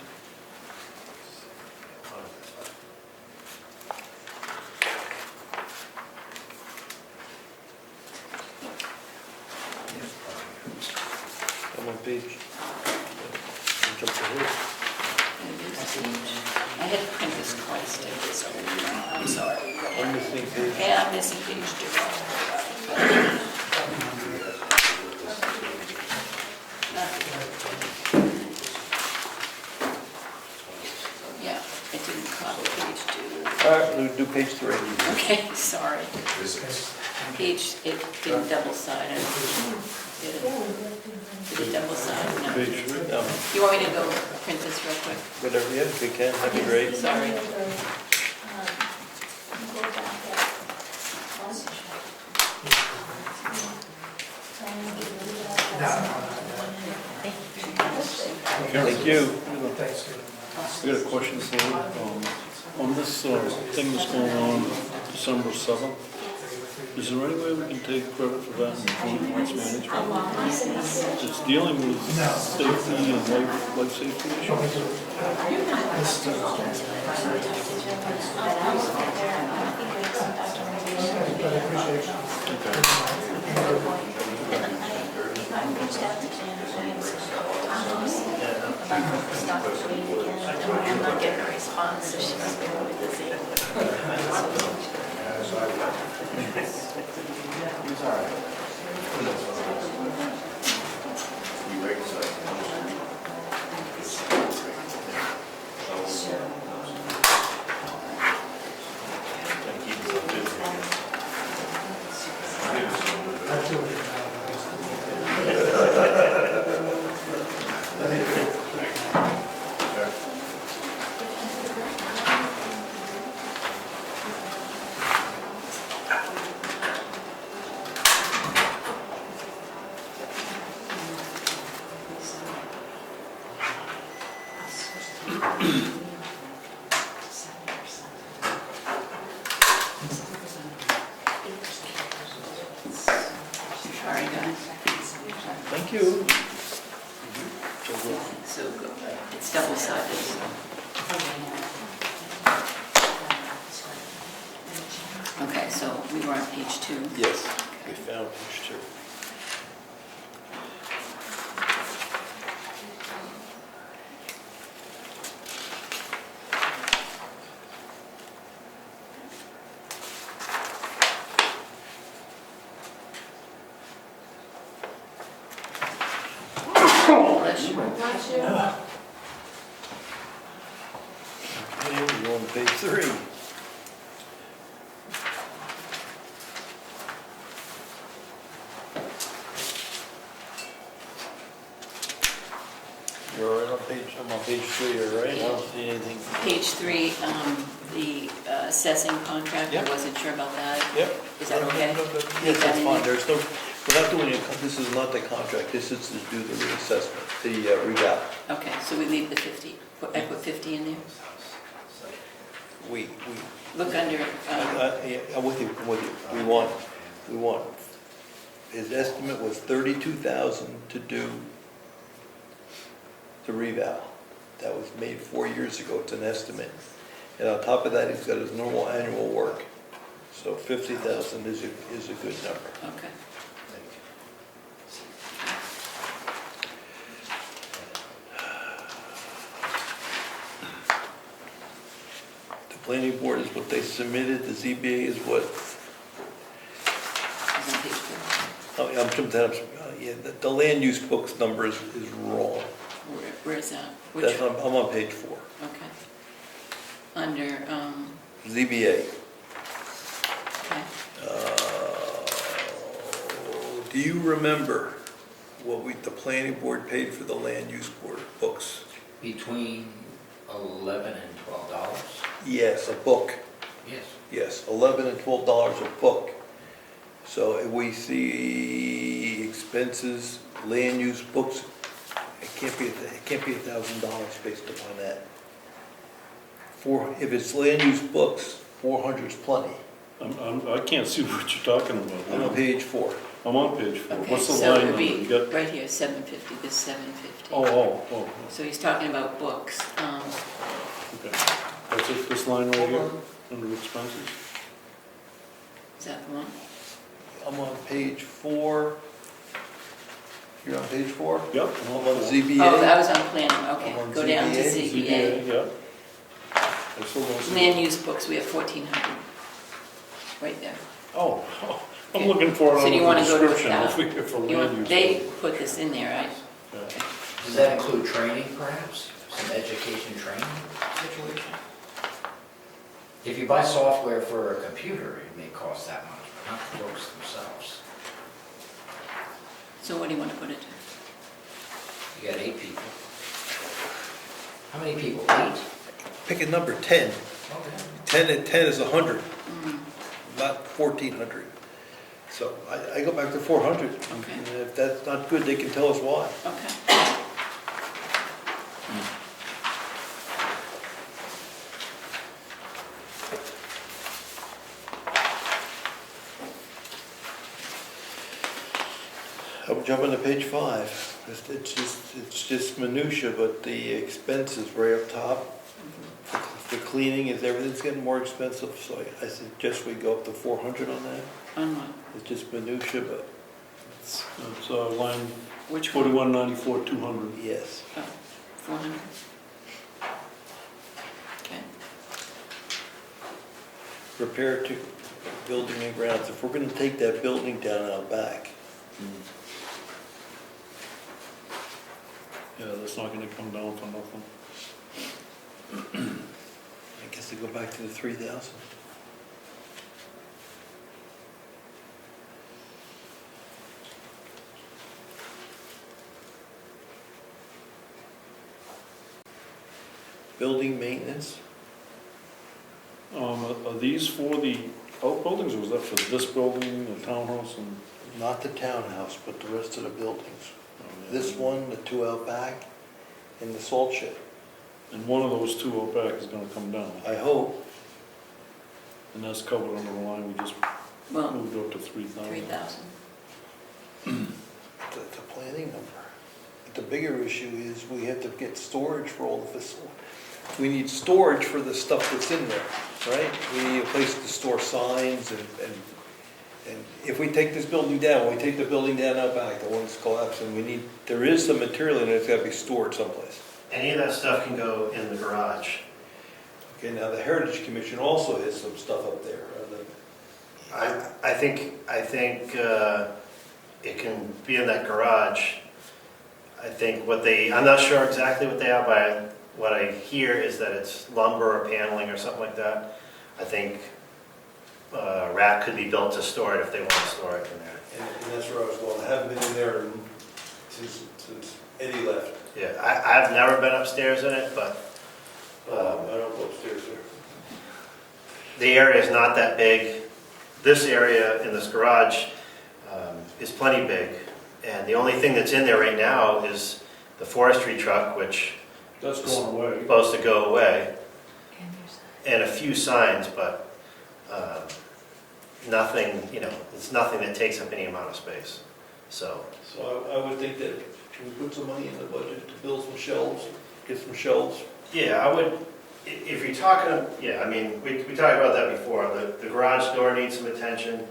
Speaker 4: I'm on page. Jump to here.
Speaker 2: I had to print this twice, did this, so I'm sorry.
Speaker 4: I'm missing page.
Speaker 2: Yeah, I'm missing page 2. Yeah, I didn't copy page 2.
Speaker 4: All right, we'll do page 3.
Speaker 2: Okay, sorry. Page, it didn't double side. Did it double side? No.
Speaker 5: Page 3.
Speaker 2: You want me to go print this real quick?
Speaker 4: Whatever, yeah, if you can, that'd be great.
Speaker 2: Sorry.
Speaker 4: Thank you.
Speaker 5: I got a question for you. On this thing that's going on December 7th, is there any way we can take credit for that in joint loss management? It's dealing with safety and life safety issues.
Speaker 3: I'm not getting a response, so she must be really busy.
Speaker 2: Sorry, guys.
Speaker 4: Thank you.
Speaker 2: So good. It's double sided. Okay, so we were on page 2.
Speaker 4: Yes, we found page 2.
Speaker 2: Bless you.
Speaker 4: Okay, we're on page 3. You're all right on page, I'm on page 3, all right? I don't see anything.
Speaker 2: Page 3, the assessing contract, I
Speaker 4: Yep.
Speaker 2: wasn't sure about that.
Speaker 4: Yep.
Speaker 2: Is that okay?
Speaker 4: Yes, that's fine, there's no, we're not doing it, this is not the contract, this is to do the reassessment, the reval.
Speaker 2: Okay, so we leave the 50, I put 50 in there?
Speaker 4: We,
Speaker 2: Look under,
Speaker 4: yeah, I'm with you, we want, his estimate was 32,000 to do the reval. That was made 4 years ago, it's an estimate. And on top of that, he's got his normal annual work. So 50,000 is a good number.
Speaker 2: okay.
Speaker 4: The planning board is what they submitted, the ZBA is what,
Speaker 2: It's on page 4.
Speaker 4: oh, I'm jumping down, yeah, the land use books number is wrong.
Speaker 2: Where is that?
Speaker 4: That's, I'm on page 4.
Speaker 2: Okay. Under,
Speaker 4: ZBA.
Speaker 2: okay.
Speaker 4: Do you remember what the planning board paid for the land use board books?
Speaker 7: Between $11 and $12.
Speaker 4: Yes, a book.
Speaker 7: Yes.
Speaker 4: Yes, $11 and $12 a book. So if we see expenses, land use books, it can't be $1,000 based upon that. If it's land use books, 400 is plenty.
Speaker 5: I can't see what you're talking
Speaker 4: I'm on
Speaker 5: about.
Speaker 4: page 4.
Speaker 5: I'm on page 4.
Speaker 2: Okay,
Speaker 5: What's the
Speaker 2: so
Speaker 5: line
Speaker 2: it
Speaker 5: number?
Speaker 2: would
Speaker 5: You
Speaker 2: be
Speaker 5: got,
Speaker 2: right here, 750, this 750.
Speaker 5: oh.
Speaker 2: So he's talking about books.
Speaker 5: Okay. That's it, this line right here, under expenses?
Speaker 2: Is that the one?
Speaker 4: I'm on page 4. You're on page 4?
Speaker 5: Yep.
Speaker 4: I'm on ZBA.
Speaker 2: Oh, that was on planning,
Speaker 4: I'm
Speaker 2: okay.
Speaker 4: on
Speaker 2: Go down to
Speaker 4: ZBA.
Speaker 2: ZBA.
Speaker 5: Yeah. I still don't see.
Speaker 2: Land use books, we have 1,400. Right there.
Speaker 5: Oh, I'm
Speaker 2: Okay.
Speaker 5: looking for it
Speaker 2: So do
Speaker 5: on
Speaker 2: you
Speaker 5: the
Speaker 2: wanna go to
Speaker 5: description,
Speaker 2: that?
Speaker 5: over here for
Speaker 2: You
Speaker 5: land
Speaker 2: want,
Speaker 5: use.
Speaker 2: they put this in there, right?
Speaker 5: Yeah.
Speaker 7: Does that include training perhaps? Some education training situation? If you buy software for a computer, it may cost that much, but not the books themselves.
Speaker 2: So what do you want to put it to?
Speaker 7: You got 8 people. How many people? 8?
Speaker 4: Pick a number, 10.
Speaker 7: Okay.
Speaker 4: 10 is 100,
Speaker 2: Mm,
Speaker 4: not 1,400. So I go back to 400.
Speaker 2: Okay.
Speaker 4: And if that's not good, they can tell us why.
Speaker 2: okay.
Speaker 4: I'm jumping to page 5. It's just minutia, but the expense is right up top. The cleaning is, everything's getting more expensive, so I suggest we go up to 400 on that.
Speaker 2: On what?
Speaker 4: It's just minutia, but
Speaker 5: It's line
Speaker 2: Which one?
Speaker 5: 4194, 200.
Speaker 4: yes.
Speaker 2: Oh, 400. Okay.
Speaker 4: Repair to building and grounds. If we're gonna take that building down out back,
Speaker 5: Yeah, that's not gonna come down for nothing.
Speaker 4: I guess they go back to the 3,000. Building maintenance,
Speaker 5: Are these for the outbuildings, or is that for this building, the townhouse, and?
Speaker 4: not the townhouse, but the rest of the buildings.
Speaker 5: yeah.
Speaker 4: This one, the 2 out back, and the salt shed.
Speaker 5: And one of those 2 out back is gonna come down,
Speaker 4: I hope.
Speaker 5: and that's covered under the line we just
Speaker 2: Well,
Speaker 5: moved up to 3,000.
Speaker 2: 3,000.
Speaker 4: It's a planning number. But the bigger issue is we have to get storage for all the facilities. We need storage for the stuff that's in there, right? We need a place to store signs and if we take this building down, we take the building down out back, the one that's collapsing, there is some material in it that's gotta be stored someplace.
Speaker 8: Any of that stuff can go in the garage.
Speaker 4: Okay, now the Heritage Commission also has some stuff up there.
Speaker 8: I think it can be in that garage. I think I'm not sure exactly what they have, but what I hear is that it's lumber or paneling or something like that. I think a rack could be built to store it if they want to store it in there.
Speaker 4: And that's where I was going, I haven't been in there since Eddie left.
Speaker 8: Yeah, I've never been upstairs in it, but
Speaker 4: I don't go upstairs there.
Speaker 8: the area is not that big. This area in this garage is plenty big, and the only thing that's in there right now is the forestry truck, which
Speaker 5: That's going away.
Speaker 8: is supposed to go away, and a few signs, but nothing, it's nothing that takes up any amount of space. So,
Speaker 4: So I would think that, can we put some money in the budget to build some shelves, get some shelves?
Speaker 8: yeah, I would, if you're talking, yeah, I mean, we talked about that before. The garage door needs some attention.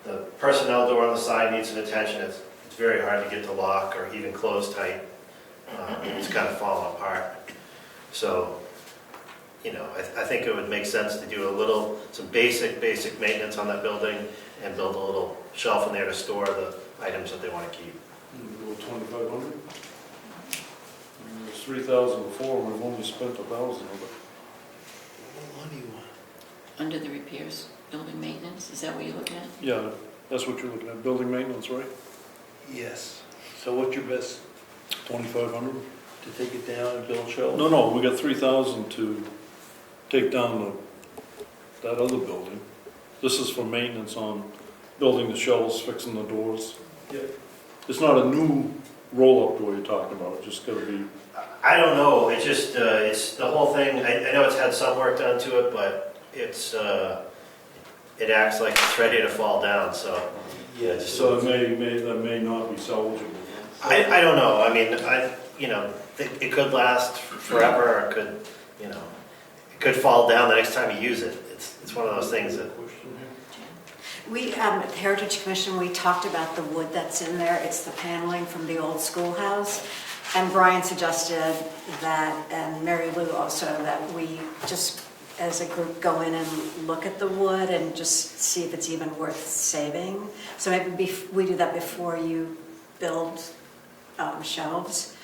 Speaker 8: The personnel door on the side needs some attention. It's very hard to get to lock or even close tight. It's kind of falling apart. So, I think it would make sense to do some basic maintenance on that building and build a little shelf in there to store the items that they want to keep.
Speaker 5: Go 2,500? It was 3,000 before, and we've only spent 1,000 of it.
Speaker 4: What do you want?
Speaker 2: Under the repairs, building maintenance, is that what you're looking at?
Speaker 5: Yeah, that's what you're looking at, building maintenance, right?
Speaker 4: Yes. So what's your best,
Speaker 5: 2,500?
Speaker 4: to take it down and build shelves?
Speaker 5: No, we got 3,000 to take down that other building. This is for maintenance on building the shelves, fixing the doors.
Speaker 4: Yep.
Speaker 5: It's not a new roll-up door you're talking about, it's just gotta be,
Speaker 8: I don't know, it's just, it's the whole thing, I know it's had some work done to it, but it's it acts like it's ready to fall down, so.
Speaker 4: Yeah, just
Speaker 5: So that may not be salvageable.
Speaker 8: I don't know, I mean, it could last forever, or it could, it could fall down the next time you use it. It's one of those things that,
Speaker 9: We, at the Heritage Commission, we talked about the wood that's in there. It's the paneling from the old schoolhouse. And Brian suggested that, and Mary Lou also, that we just, as a group, go in and look at the wood and just see if it's even worth saving. So maybe we do that before you build shelves,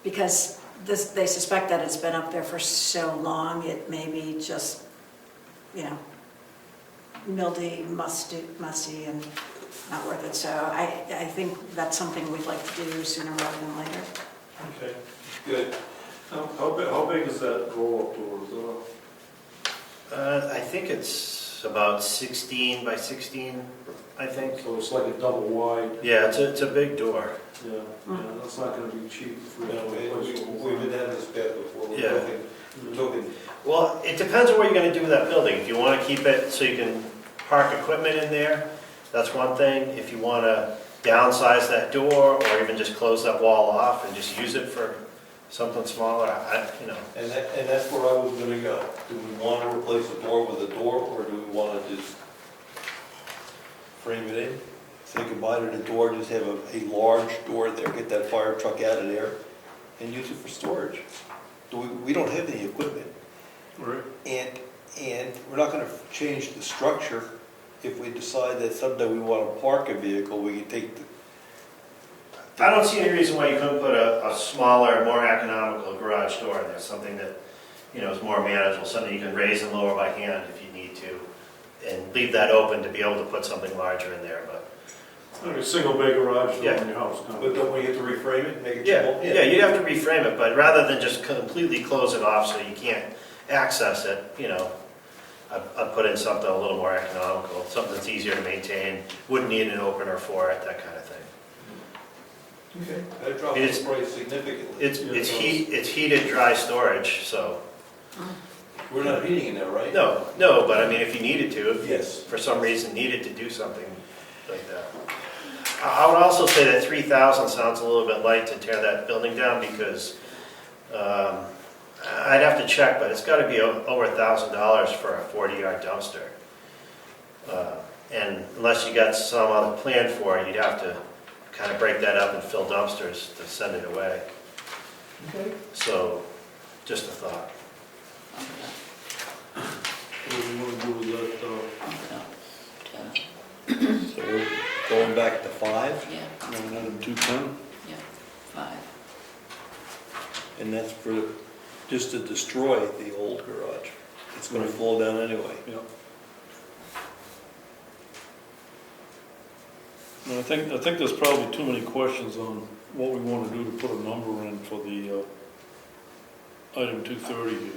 Speaker 9: because they suspect that it's been up there for so long, it may be just, mildewy, musty, and not worth it. So I think that's something we'd like to do sooner rather than later.
Speaker 5: Okay, good. How big is that roll-up door?
Speaker 8: I think it's about 16 by 16, I think.
Speaker 5: So it's like a double wide.
Speaker 8: Yeah, it's a big door.
Speaker 5: Yeah, that's not gonna be cheap if we're gonna replace it.
Speaker 4: we've been down this path before.
Speaker 8: Yeah.
Speaker 4: We're talking,
Speaker 8: Well, it depends on what you're gonna do with that building. If you wanna keep it so you can park equipment in there, that's one thing. If you wanna downsize that door, or even just close that wall off and just use it for something smaller,
Speaker 4: and that's where I was gonna go. Do we want to replace a door with a door, or do we want to just frame it in? Say goodbye to the door, just have a large door there, get that fire truck out of there, and use it for storage. We don't have any equipment.
Speaker 5: Right.
Speaker 4: And we're not gonna change the structure. If we decide that someday we wanna park a vehicle, we can take the.
Speaker 8: I don't see any reason why you couldn't put a smaller, more economical garage door in there, something that, is more manageable, something you can raise and lower by hand if you need to, and leave that open to be able to put something larger in there, but.
Speaker 5: Like a single bay garage door
Speaker 8: Yeah.
Speaker 5: in your house.
Speaker 4: But don't we have to reframe it, make it
Speaker 8: Yeah,
Speaker 4: small?
Speaker 8: yeah, you'd have to reframe it, but rather than just completely close it off so you can't access it, I'd put in something a little more economical, something that's easier to maintain, wouldn't need an opener for it, that kind of thing.
Speaker 4: Okay, that drops
Speaker 8: It's-
Speaker 4: the price significantly.
Speaker 8: It's heated, dry storage, so,
Speaker 4: We're not heating it now, right?
Speaker 8: no, but I mean, if you needed to, if you
Speaker 4: Yes.
Speaker 8: for some reason needed to do something like that. I would also say that 3,000 sounds a little bit light to tear that building down, because I'd have to check, but it's got to be over $1,000 for a 40-yard dumpster. And unless you got some other plan for it, you'd have to kind of break that up and fill dumpsters to send it away.
Speaker 4: Okay.
Speaker 8: So, just a thought.
Speaker 5: What do you wanna do with that,
Speaker 4: So we're going back to 5,
Speaker 2: Yeah,
Speaker 5: 210?
Speaker 2: yeah, 5.
Speaker 4: and that's for, just to destroy the old garage. It's gonna fall down anyway.
Speaker 5: Yeah. No, I think there's probably too many questions on what we want to do to put a number in for the item 230 here.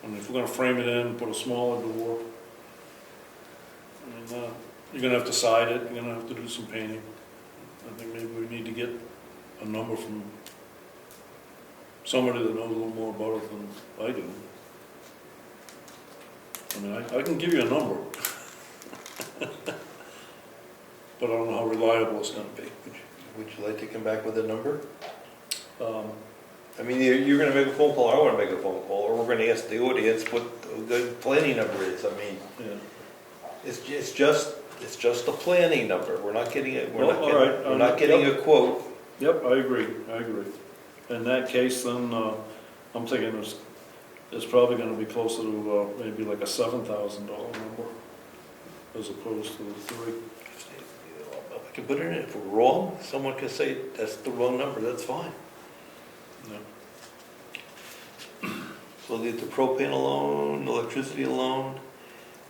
Speaker 5: I mean, if we're going to frame it in, put a smaller door, I mean, you're going to have to side it, you're going to have to do some painting. I think maybe we need to get a number from somebody that knows a little more about it than I do. I mean, I can give you a number. But I don't know how reliable it's going to be.
Speaker 4: Would you like to come back with a number?
Speaker 5: Um,
Speaker 4: I mean, you're gonna make a phone call, I wanna make a phone call, or we're gonna ask the audience what the planning number is. I mean,
Speaker 5: yeah.
Speaker 4: it's just a planning number. We're not getting it,
Speaker 5: Well, all right,
Speaker 4: we're not getting a quote.
Speaker 5: Yep, I agree. In that case, then, I'm thinking it's probably going to be closer to maybe like a $7,000 number as opposed to the 3.
Speaker 4: I can put it in, if we're wrong, someone can say that's the wrong number, that's fine.
Speaker 5: Yeah.
Speaker 4: So the propane alone, electricity alone,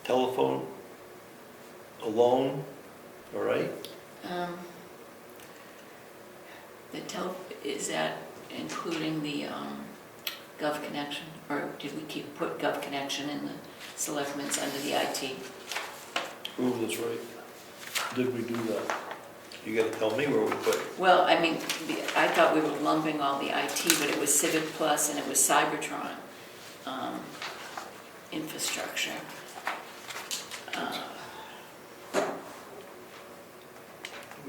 Speaker 4: telephone alone, all right?
Speaker 2: Is that including the Gov Connection? Or did we put Gov Connection in the Selectmen's under the IT?
Speaker 5: Ooh, that's right. Did we do that?
Speaker 4: You gotta tell me where we put it.
Speaker 2: Well, I mean, I thought we were lumping all the IT, but it was Civic Plus and it was Cybertron infrastructure.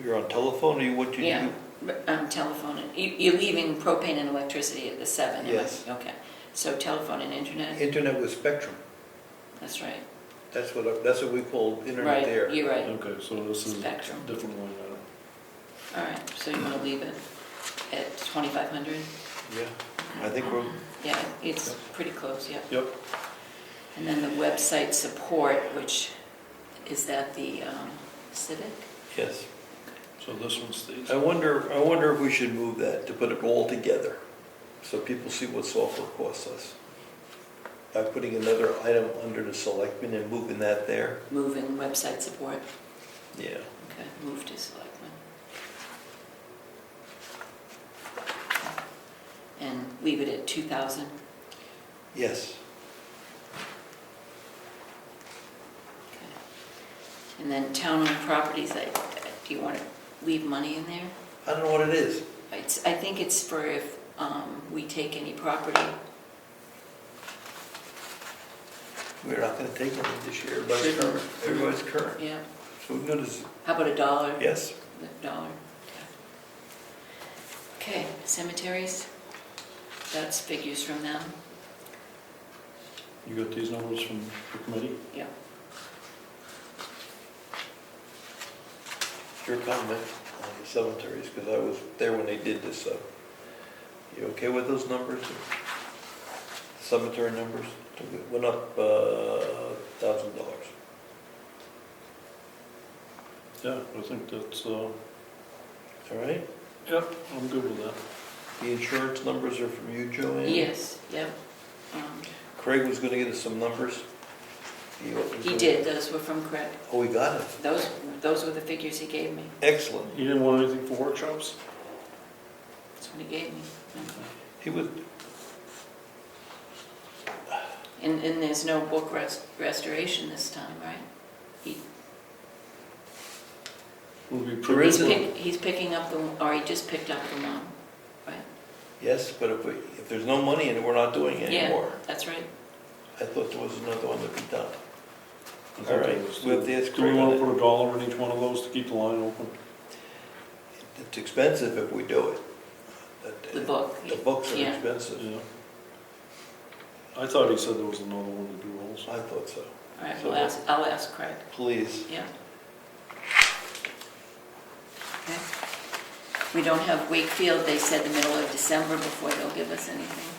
Speaker 4: You're on telephone, or what you
Speaker 2: Yeah,
Speaker 4: do?
Speaker 2: telephone, you're leaving propane and electricity at the 7? am I-
Speaker 4: Yes.
Speaker 2: Okay, so telephone and internet,
Speaker 4: Internet with Spectrum.
Speaker 2: that's right.
Speaker 4: That's what we call internet
Speaker 2: Right,
Speaker 4: there.
Speaker 2: you're right.
Speaker 5: Okay, so this is a
Speaker 2: Spectrum.
Speaker 5: different line item.
Speaker 2: All right, so you want to leave it at 2,500?
Speaker 4: Yeah, I think we're,
Speaker 2: Yeah, it's pretty close, yeah.
Speaker 5: Yep.
Speaker 2: And then the website support, which, is that the Civic?
Speaker 4: yes.
Speaker 5: So this one stays.
Speaker 4: I wonder if we should move that to put it all together, so people see what software costs us. By putting another item under the selectmen and moving that there.
Speaker 2: Moving website support,
Speaker 4: Yeah.
Speaker 2: okay, move to Selectmen. And leave it at 2,000?
Speaker 4: Yes.
Speaker 2: Okay. And then town-owned properties, do you want to leave money in there?
Speaker 4: I don't know what it is.
Speaker 2: I think it's for if we take any property.
Speaker 4: We're not gonna take any this year, everybody's current. Everybody's current.
Speaker 2: Yeah.
Speaker 4: So we're gonna,
Speaker 2: How about $1?
Speaker 4: yes.
Speaker 2: $1. Okay, cemeteries, that's figures from them.
Speaker 5: You got these numbers from the committee?
Speaker 2: Yeah.
Speaker 4: Your comment on the cemeteries, because I was there when they did this, so. You okay with those numbers? Cemetery numbers? Went up $1,000.
Speaker 5: Yeah, I think that's,
Speaker 4: All right?
Speaker 5: yep, I'm good with that.
Speaker 4: The insurance numbers are from you, Joanne?
Speaker 2: Yes, yep.
Speaker 4: Craig was gonna get us some numbers.
Speaker 2: He did, those were from Craig.
Speaker 4: Oh, we got it.
Speaker 2: Those were the figures he gave me.
Speaker 4: Excellent.
Speaker 5: You didn't want anything for workshops?
Speaker 2: That's what he gave me.
Speaker 4: He was,
Speaker 2: And there's no book restoration this time, right?
Speaker 5: Would be
Speaker 4: There is
Speaker 5: pretty.
Speaker 4: one.
Speaker 2: He's picking up or he just picked up the one, right?
Speaker 4: yes, but if there's no money in it, we're not doing it anymore.
Speaker 2: Yeah, that's right.
Speaker 4: I thought there was another one to be done.
Speaker 5: I thought
Speaker 4: All
Speaker 5: that
Speaker 4: right,
Speaker 5: was-
Speaker 4: with this,
Speaker 5: Do we
Speaker 4: Craig,
Speaker 5: want
Speaker 4: on
Speaker 5: to
Speaker 4: it.
Speaker 5: put $1 in each one of those to keep the line open?
Speaker 4: It's expensive if we do it.
Speaker 2: The book.
Speaker 4: The books are
Speaker 2: Yeah.
Speaker 4: expensive.
Speaker 5: Yeah. I thought he said there was another one to do also.
Speaker 4: I thought so.
Speaker 2: All right,
Speaker 4: So-
Speaker 2: I'll ask Craig.
Speaker 4: Please.
Speaker 2: Yeah. Okay. We don't have Wakefield, they said the middle of December before they'll give us anything.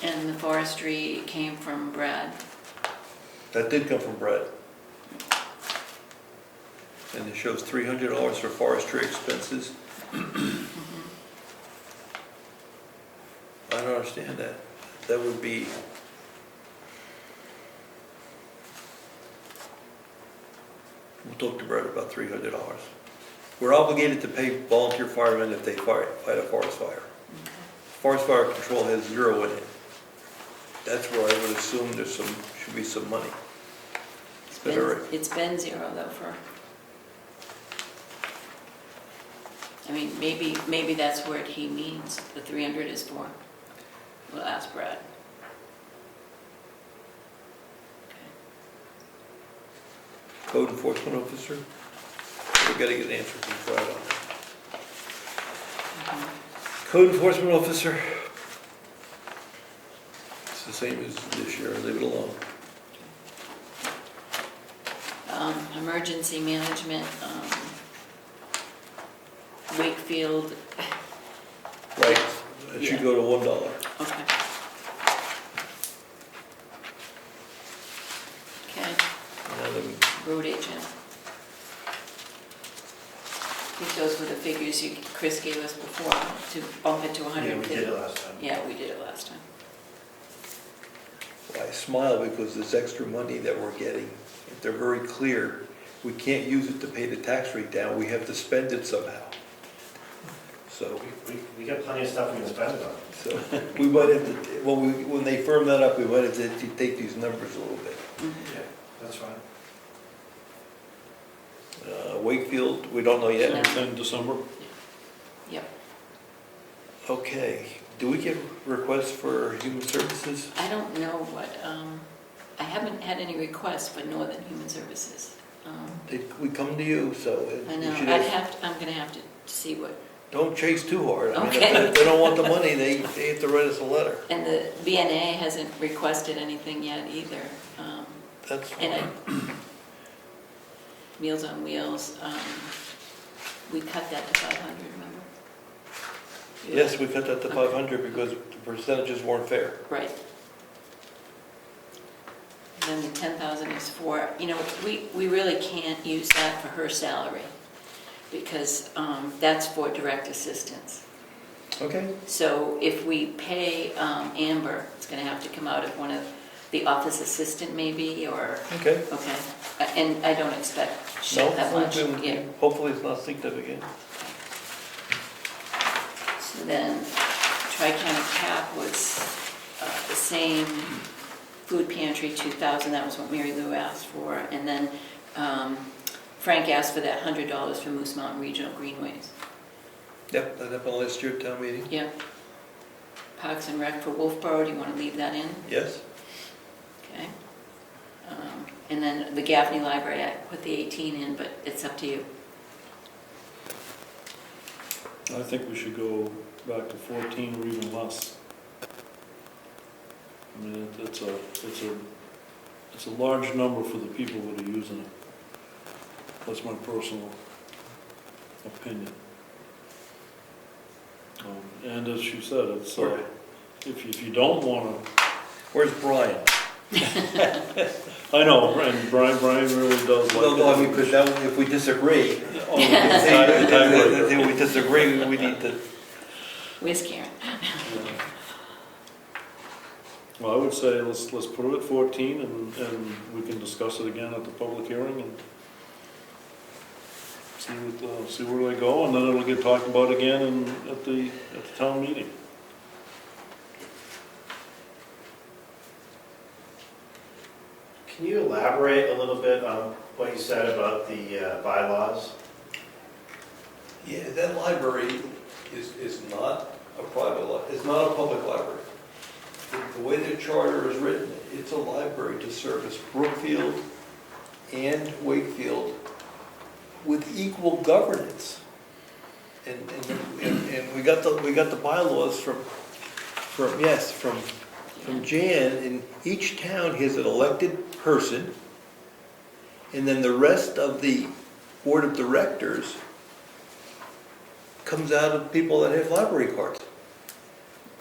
Speaker 2: And the forestry came from Brad.
Speaker 4: That did come from Brett. And it shows $300 for forestry expenses. I don't understand that. That would be, we'll talk to Brett about $300. We're obligated to pay volunteer firemen if they fight a forest fire. Forest fire control has 0 in it. That's where I would assume should be some money.
Speaker 2: It's been 0 though for, I mean, maybe that's what he means, the 300 is for. We'll ask Brad. Okay.
Speaker 4: Code enforcement officer? We gotta get an answer from Brad on that. Code enforcement officer. It's the same as this year, leave it alone.
Speaker 2: Emergency management, Wakefield,
Speaker 4: Right, it should go to $1.
Speaker 2: okay. Okay,
Speaker 4: Now then,
Speaker 2: road agent. I think those were the figures Chris gave us before, to bump it to
Speaker 8: Yeah,
Speaker 2: 150.
Speaker 8: we did it last time.
Speaker 2: Yeah, we did it last time.
Speaker 4: I smile because this extra money that we're getting, if they're very clear, we can't use it to pay the tax rate down, we have to spend it somehow. So,
Speaker 8: We got plenty of stuff we can spend it on.
Speaker 4: so we might have to, when they firm that up, we might have to take these numbers a little bit.
Speaker 8: Yeah, that's fine.
Speaker 4: Wakefield, we don't know yet.
Speaker 5: In December?
Speaker 2: Yep.
Speaker 4: Okay, do we get requests for human services?
Speaker 2: I don't know what, I haven't had any requests for Northern Human Services.
Speaker 4: We come to you, so.
Speaker 2: I know,
Speaker 4: you should
Speaker 2: I'm gonna have to see what,
Speaker 4: Don't chase too hard. I mean,
Speaker 2: Okay.
Speaker 4: if they don't want the money, they have to write us a letter.
Speaker 2: and the BNA hasn't requested anything yet either.
Speaker 4: That's
Speaker 2: And
Speaker 4: fine.
Speaker 2: Meals on Wheels, we cut that to 500, remember?
Speaker 4: Yes, we cut that to 500 because the percentages weren't fair.
Speaker 2: Right. And then the 10,000 is for, we really can't use that for her salary because that's for direct assistance.
Speaker 4: Okay.
Speaker 2: So if we pay Amber, it's going to have to come out of one of the office assistant maybe, or,
Speaker 4: Okay.
Speaker 2: okay. And I don't expect
Speaker 4: No,
Speaker 2: that much. Yeah.
Speaker 4: hopefully it's not significant.
Speaker 2: So then Tri-County Cap was the same, food pantry 2,000, that was what Mary Lou asked for. And then Frank asked for that $100 for Moose Mountain Regional Greenways.
Speaker 4: Yep, that happened last year at town meeting.
Speaker 2: Yep. Parks and Rec for Wolfboro, do you want to leave that in?
Speaker 4: Yes.
Speaker 2: Okay. And then the Gaffney Library, I put the 18 in, but it's up to you.
Speaker 5: I think we should go back to 14 or even less. I mean, it's a large number for the people that are using it. That's my personal opinion. And as you said, it's, if you don't want to,
Speaker 4: Where's Brian?
Speaker 5: I know, and Brian really does like
Speaker 4: No, I
Speaker 5: that.
Speaker 4: mean, because if we disagree,
Speaker 5: Oh, tiebreaker.
Speaker 4: if we disagree, we need to.
Speaker 2: Where's Karen?
Speaker 5: Well, I would say let's put it at 14 and we can discuss it again at the public hearing and see where they go, and then it'll get talked about again at the town meeting.
Speaker 8: Can you elaborate a little bit on what you said about the bylaws?
Speaker 4: Yeah, that library is not a private, it's not a public library. The way the charter is written, it's a library to service Brookfield and Wakefield with equal governance. And we got the bylaws from Jan, and each town has an elected person, and then the rest of the board of directors comes out of people that have library cards.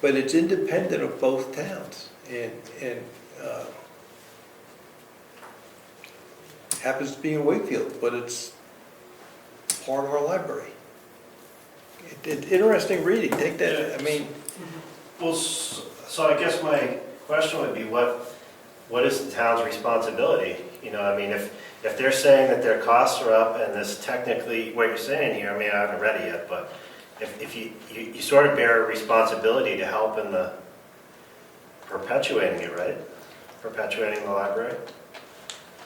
Speaker 4: But it's independent of both towns, and happens to be in Wakefield, but it's part of our library. Interesting reading, take that, I mean.
Speaker 8: Well, so I guess my question would be, what is the town's responsibility? I mean, if they're saying that their costs are up, and this technically, what you're saying here, I mean, I haven't read it yet, but if you sort of bear a responsibility to help in the perpetuating it, right? Perpetuating the library?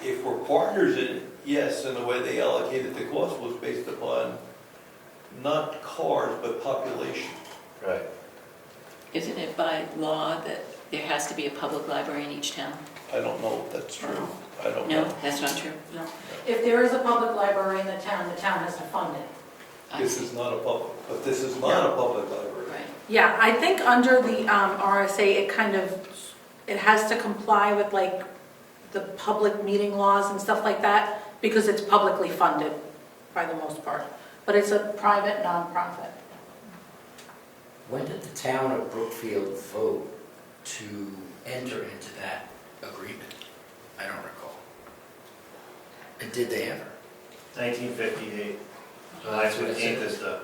Speaker 4: If we're partners in it, yes, and the way they allocated the cost was based upon not cars, but population.
Speaker 8: Right.
Speaker 2: Isn't it by law that there has to be a public library in each town?
Speaker 4: I don't know if that's true. I don't
Speaker 2: No,
Speaker 4: know.
Speaker 2: that's not true.
Speaker 6: No. If there is a public library in the town has to fund it.
Speaker 2: I
Speaker 4: This
Speaker 2: see.
Speaker 4: is not a public, but this is not a public library.
Speaker 2: Right.
Speaker 6: Yeah, I think under the RSA, it has to comply with like the public meeting laws and stuff like that, because it's publicly funded by the most part. But it's a private nonprofit.
Speaker 7: When did the town of Brookfield vote to enter into that agreement? I don't recall. And did they ever?
Speaker 8: 1958. July 15th is the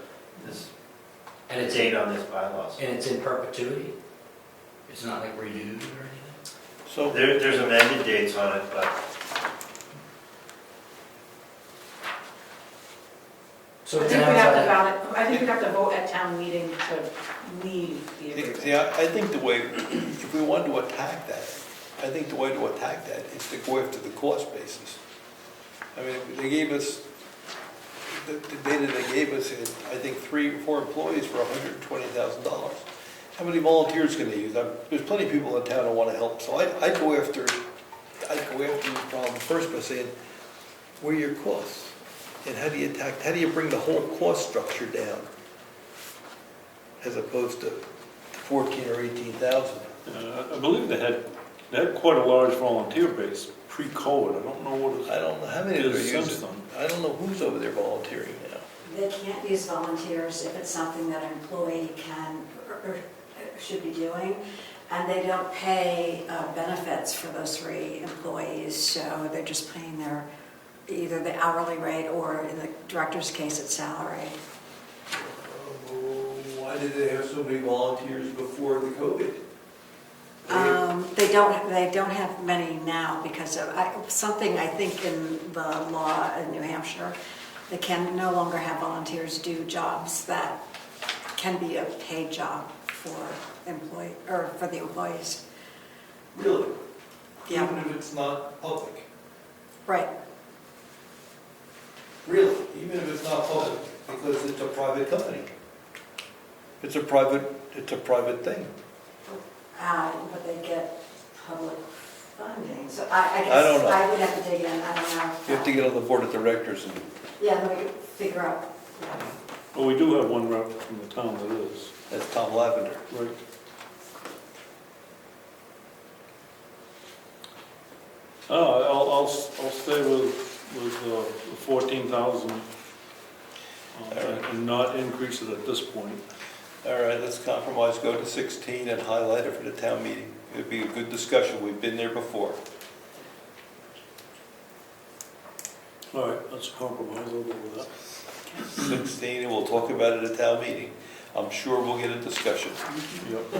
Speaker 7: And it's
Speaker 8: date on this bylaws.
Speaker 7: And it's in perpetuity? It's not like renewed or anything?
Speaker 4: So,
Speaker 8: There's amended dates on it, but
Speaker 7: So
Speaker 6: I think we'd have to vote at town meeting to leave the agreement.
Speaker 4: see, I think the way, if we wanted to attack that, I think the way to attack that is to go after the cost basis. I mean, they gave us, the data they gave us, I think 3 or 4 employees for $120,000. How many volunteers can they use? There's plenty of people in town who want to help, so I'd go after the problem first by saying, Where are your costs? And how do you bring the whole cost structure down? As opposed to 14 or 18,000?
Speaker 5: I believe they had quite a large volunteer base pre-COVID. I don't know what
Speaker 4: I don't know how many they're
Speaker 5: it is since
Speaker 4: using.
Speaker 5: then.
Speaker 4: I don't know who's over there volunteering now.
Speaker 9: They can't use volunteers if it's something that an employee can or should be doing. And they don't pay benefits for those 3 employees, so they're just paying either the hourly rate or in the director's case, it's salary.
Speaker 4: Why did they have so many volunteers before the COVID?
Speaker 9: They don't have many now because of something I think in the law in New Hampshire, they can no longer have volunteers do jobs that can be a paid job for the employees.
Speaker 4: Really?
Speaker 9: Yeah.
Speaker 4: Even if it's not public?
Speaker 9: Right.
Speaker 4: Really? Even if it's not public? Because it's a private company? It's a private thing.
Speaker 9: But they get public funding, so I
Speaker 4: I
Speaker 9: guess
Speaker 4: don't know.
Speaker 9: I would have to dig in, I don't know.
Speaker 4: You have to get on the board of directors and...
Speaker 9: Yeah, then we could figure out.
Speaker 5: Well, we do have one rep from the town that is.
Speaker 4: That's Tom Lavender.
Speaker 5: Right. I'll stay with the 14,000 and not increase it at this point.
Speaker 4: All right, let's compromise, go to 16 and highlight it for the town meeting. It'd be a good discussion, we've been there before.
Speaker 5: All right, let's compromise, I'll go with that.
Speaker 4: 16, and we'll talk about it at town meeting. I'm sure we'll get a discussion.
Speaker 5: Yep.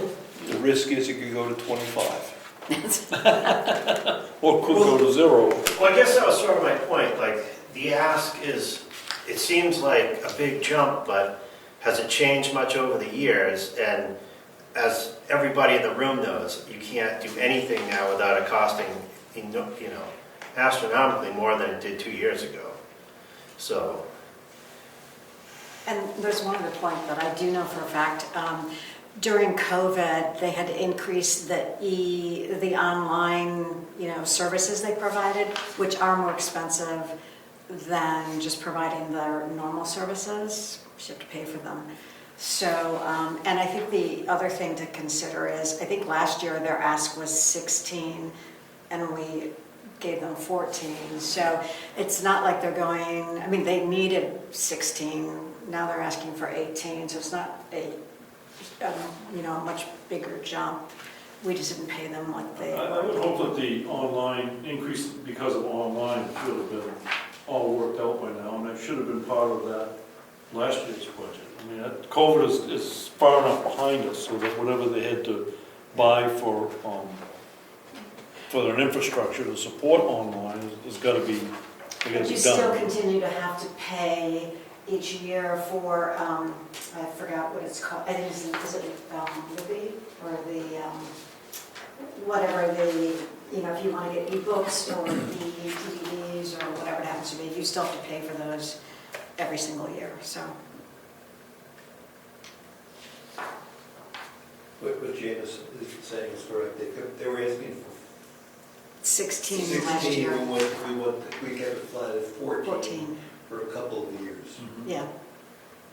Speaker 4: The risk is it could go to 25.
Speaker 5: Or could go to 0.
Speaker 8: Well, I guess that was sort of my point, like, the ask is, it seems like a big jump, but has it changed much over the years? And as everybody in the room knows, you can't do anything now without it costing, astronomically more than it did 2 years ago. So,
Speaker 9: And there's one other point that I do know for a fact. During COVID, they had to increase the online, services they provided, which are more expensive than just providing their normal services. You have to pay for them. So, and I think the other thing to consider is, I think last year their ask was 16, and we gave them 14. So it's not like they're going, they needed 16, now they're asking for 18, so it's not a much bigger jump. We just didn't pay them what they
Speaker 5: I would hope that the online increase because of online should have been all worked out by now, and that should have been part of that last year's budget. COVID is far enough behind us so that whatever they had to buy for their infrastructure to support online is got to be
Speaker 9: But you still continue to have to pay each year for, I forgot what it's called, I think is it Libby, or whatever if you want to get e-books or DVDs or whatever it happens to be, you still have to pay for those every single year, so.
Speaker 4: What Janice is saying is correct. They were asking for
Speaker 9: 16 last year.
Speaker 4: We kept it flat at 14
Speaker 9: 14,
Speaker 4: for a couple of years.
Speaker 9: yeah.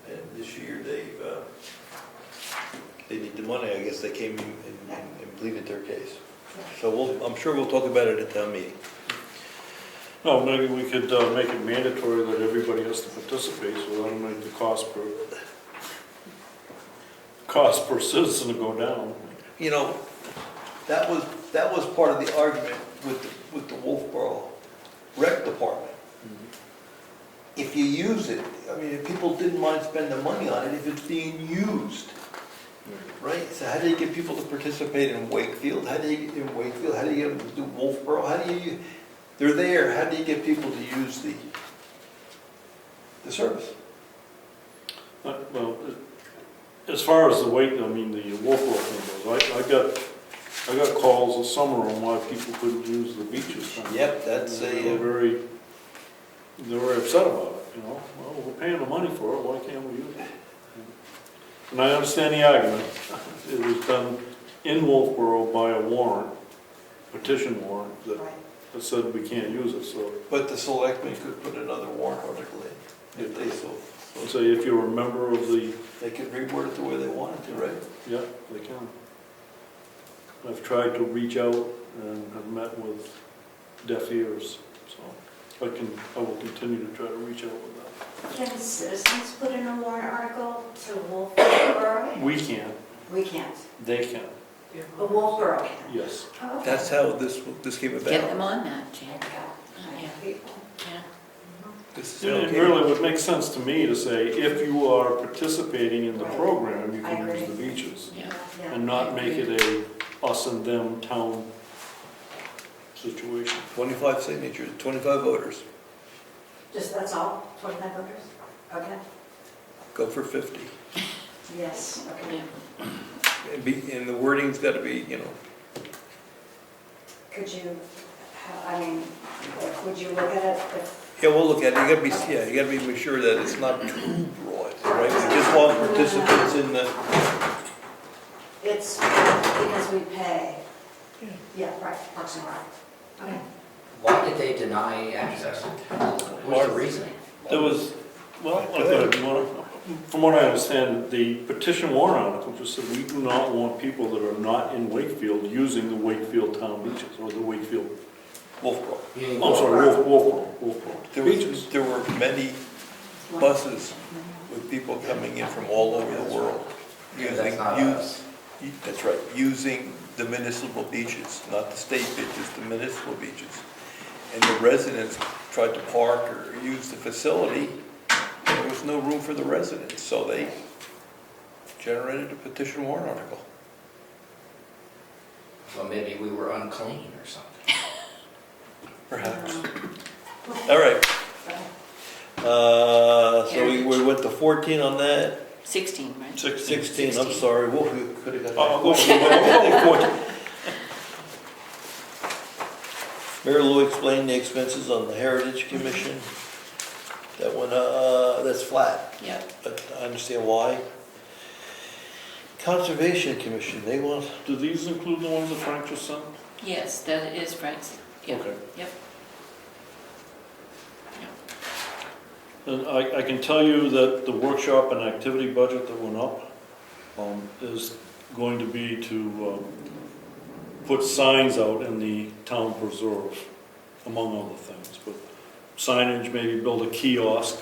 Speaker 4: And this year they need the money. I guess they came in and pleaded their case. So I'm sure we'll talk about it at town meeting.
Speaker 5: No, maybe we could make it mandatory that everybody has to participate, so that'll make the cost per citizen go down.
Speaker 4: That was part of the argument with the Wolfboro Rec Department. If you use it, if people didn't mind spending money on it, if it's being used, right? So how do you get people to participate in Wakefield? How do you get them to do Wolfboro? They're there, how do you get people to use the service?
Speaker 5: Well, as far as the Wolfboro thing goes, I got calls this summer on why people couldn't use the beaches.
Speaker 4: Yep, that's
Speaker 5: They were very upset about it, Well, we're paying the money for it, why can't we use it? And I understand the argument. It was done in Wolfboro by a warrant, petition warrant, that
Speaker 9: Right.
Speaker 5: that said we can't use it, so.
Speaker 4: But the selectmen could put another warrant article in, if they so.
Speaker 5: So if you're a member of the,
Speaker 4: They could reword it the way they wanted to, right?
Speaker 5: yeah, they can. I've tried to reach out and have met with deaf ears, so I will continue to try to reach out with that.
Speaker 9: Can citizens put in a warrant article to Wolfboro?
Speaker 5: We can,
Speaker 9: We can't,
Speaker 5: they can,
Speaker 9: but Wolfboro can.
Speaker 5: yes.
Speaker 9: Oh, okay.
Speaker 4: That's how this came
Speaker 2: Get
Speaker 4: about.
Speaker 2: them on that, Jan.
Speaker 9: Yeah.
Speaker 2: Yeah.
Speaker 4: This is
Speaker 5: And it
Speaker 4: okay.
Speaker 5: really would make sense to me to say, if you are participating in the program, you
Speaker 9: I
Speaker 5: can use
Speaker 9: agree.
Speaker 5: the beaches.
Speaker 2: Yeah.
Speaker 9: Yeah.
Speaker 5: And not make it a us and them town situation.
Speaker 4: 25 signatures, 25 voters,
Speaker 9: Just, that's all, 25 voters? Okay,
Speaker 4: go for 50.
Speaker 9: yes, okay.
Speaker 2: Yeah.
Speaker 4: And the wording's got to be,
Speaker 9: Could you, I mean, would you look at it if,
Speaker 4: yeah, we'll look at it, you gotta be sure that it's not too broad, right? We just want participants in the,
Speaker 9: it's because we pay?
Speaker 4: Yeah.
Speaker 9: Yeah, right, Parks and Rec. Okay.
Speaker 7: Why did they deny access? What was the reasoning?
Speaker 5: There was, well, from what I understand, the petition warrant article just said we do not want people that are not in Wakefield using the Wakefield town beaches, or the Wakefield,
Speaker 4: Wolfboro.
Speaker 5: I'm sorry, Wolfboro beaches.
Speaker 4: There were many buses with people coming in from all over the world.
Speaker 7: That's not us.
Speaker 4: That's right, using the municipal beaches, not the state beaches, the municipal beaches. And the residents tried to park or use the facility, and there was no room for the residents, so they generated a petition warrant article.
Speaker 7: Well, maybe we were unclean or something.
Speaker 4: Perhaps. All right. So we went to 14 on that,
Speaker 2: 16, right?
Speaker 4: 16, I'm sorry, we could have got
Speaker 5: Oh,
Speaker 4: that.
Speaker 5: go for it.
Speaker 4: Mary Lou explained the expenses on the Heritage Commission. That one, that's flat,
Speaker 2: Yep.
Speaker 4: but I understand why. Conservation Commission, they want,
Speaker 5: Do these include the ones that Frank just sent?
Speaker 2: Yes, that is Frank's. Yep.
Speaker 5: Okay.
Speaker 2: Yep.
Speaker 5: And I can tell you that the workshop and activity budget that went up is going to be to put signs out in the town preserve, among other things. But signage, maybe build a kiosk,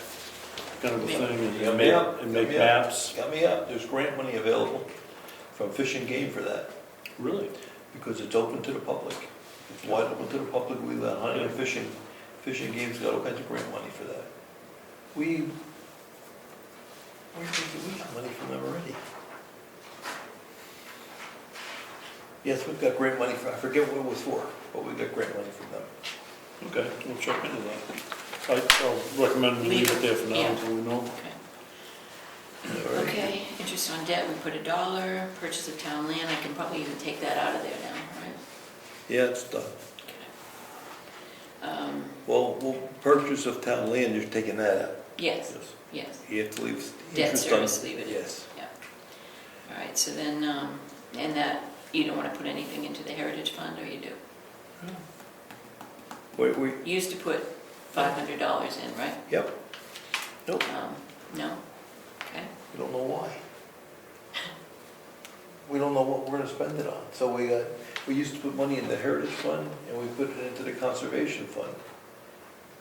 Speaker 5: kind of a thing,
Speaker 4: Got me up,
Speaker 5: and make
Speaker 4: got me up.
Speaker 5: maps.
Speaker 4: got me up, there's grant money available from Fish and Game for that,
Speaker 5: Really?
Speaker 4: because it's open to the public. It's wide open to the public, we let hunting and fishing. Fish and Game's got all kinds of grant money for that. Where do you think we got money from them already? Yes, we've got grant money for, I forget what it was for, but we got grant money from them.
Speaker 5: Okay, we'll check into that. I'll recommend we leave it there for now
Speaker 2: Yeah.
Speaker 5: until we know.
Speaker 2: Okay.
Speaker 4: All right.
Speaker 2: Okay, interest on debt, we put $1, purchase of town land, I can probably even take that out of there now, right?
Speaker 4: Yeah, it's done.
Speaker 2: Okay.
Speaker 4: Well, purchase of town land, you're taking that out.
Speaker 2: Yes,
Speaker 4: Yes.
Speaker 2: yes,
Speaker 4: You have to leave.
Speaker 2: debt
Speaker 4: interest on-
Speaker 2: service, leave it in.
Speaker 4: Yes.
Speaker 2: Yeah. All right, so then, and that, you don't want to put anything into the Heritage Fund, or you do?
Speaker 4: We,
Speaker 2: You used to put $500 in, right?
Speaker 4: yep. Nope,
Speaker 2: No? Okay.
Speaker 4: we don't know why. We don't know what we're gonna spend it on. So we used to put money in the Heritage Fund and we put it into the Conservation Fund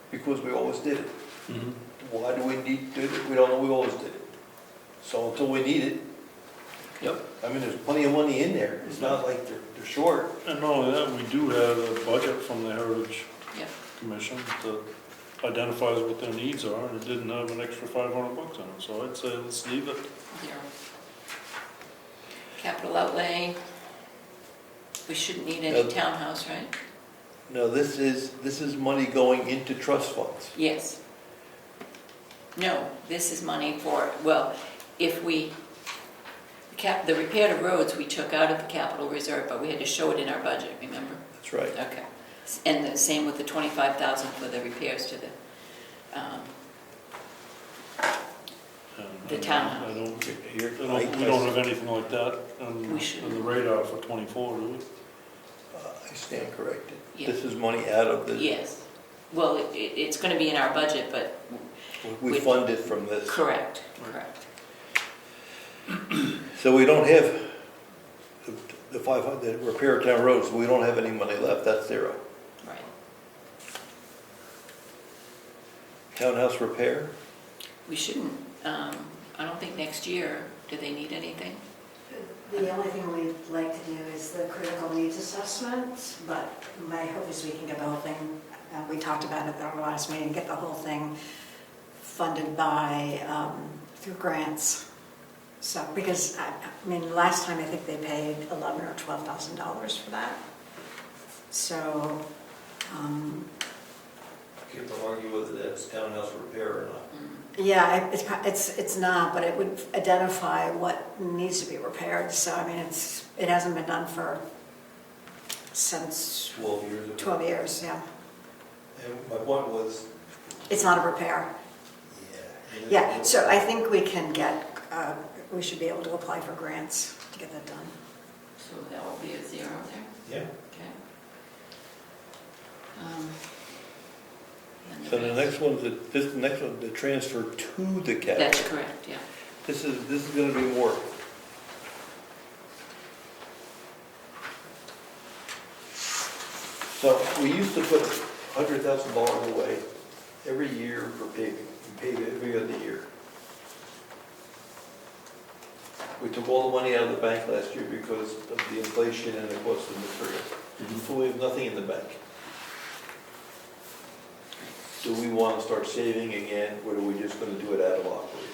Speaker 4: because we always did it.
Speaker 5: Mhm.
Speaker 4: Why do we need to do it? We don't know, we always did it. So until we need it,
Speaker 5: Yep.
Speaker 4: I mean, there's plenty of money in there. It's not like they're short.
Speaker 5: And not only that, we do have a budget from the Heritage
Speaker 2: Yep.
Speaker 5: Commission that identifies what their needs are, and it didn't have an extra $500 in it, so I'd say let's leave it.
Speaker 2: 0. Capital outlay, we shouldn't need any
Speaker 4: Yep.
Speaker 2: townhouse, right?
Speaker 4: No, this is money going into trust funds.
Speaker 2: Yes. No, this is money for, well, if we, the repair to roads, we took out of the capital reserve, but we had to show it in our budget, remember?
Speaker 4: That's right.
Speaker 2: Okay. And the same with the 25,000 for the repairs to the, The townhouse.
Speaker 5: I don't,
Speaker 4: Here-
Speaker 5: we don't have anything like that on
Speaker 2: We shouldn't.
Speaker 5: the radar for '24, do we?
Speaker 4: I stand corrected.
Speaker 2: Yeah.
Speaker 4: This is money out of the,
Speaker 2: Yes. Well, it's going to be in our budget, but
Speaker 4: we fund it from this.
Speaker 2: correct.
Speaker 4: So we don't have the 500, the repair town roads, we don't have any money left, that's zero.
Speaker 2: Right.
Speaker 4: Townhouse repair?
Speaker 2: We shouldn't, I don't think next year, do they need anything?
Speaker 9: The only thing we'd like to do is the critical needs assessment, but my hope is we can get the whole thing, we talked about it at our last meeting, get the whole thing funded by, through grants. So, because, I mean, last time I think they paid $11,000 or $12,000 for that. So,
Speaker 4: You have to argue whether that's townhouse repair or not.
Speaker 9: yeah, it's not, but it would identify what needs to be repaired. So, I mean, it hasn't been done since
Speaker 4: 12 years ago.
Speaker 9: 12 years, yeah.
Speaker 4: And my point was,
Speaker 9: It's not a repair. Yeah, so I think we can get, we should be able to apply for grants to get that done.
Speaker 2: So that will be a zero there,
Speaker 4: Yeah.
Speaker 2: okay. And
Speaker 4: So the next one's, the next one, the transfer to the capital.
Speaker 2: That's correct, yeah.
Speaker 4: This is gonna be more. So we used to put $100,000 away every year for paving. We pave every other year. We took all the money out of the bank last year because of the inflation and the cost of materials. So we have nothing in the bank. Do we want to start saving again, or are we just going to do it out of operating?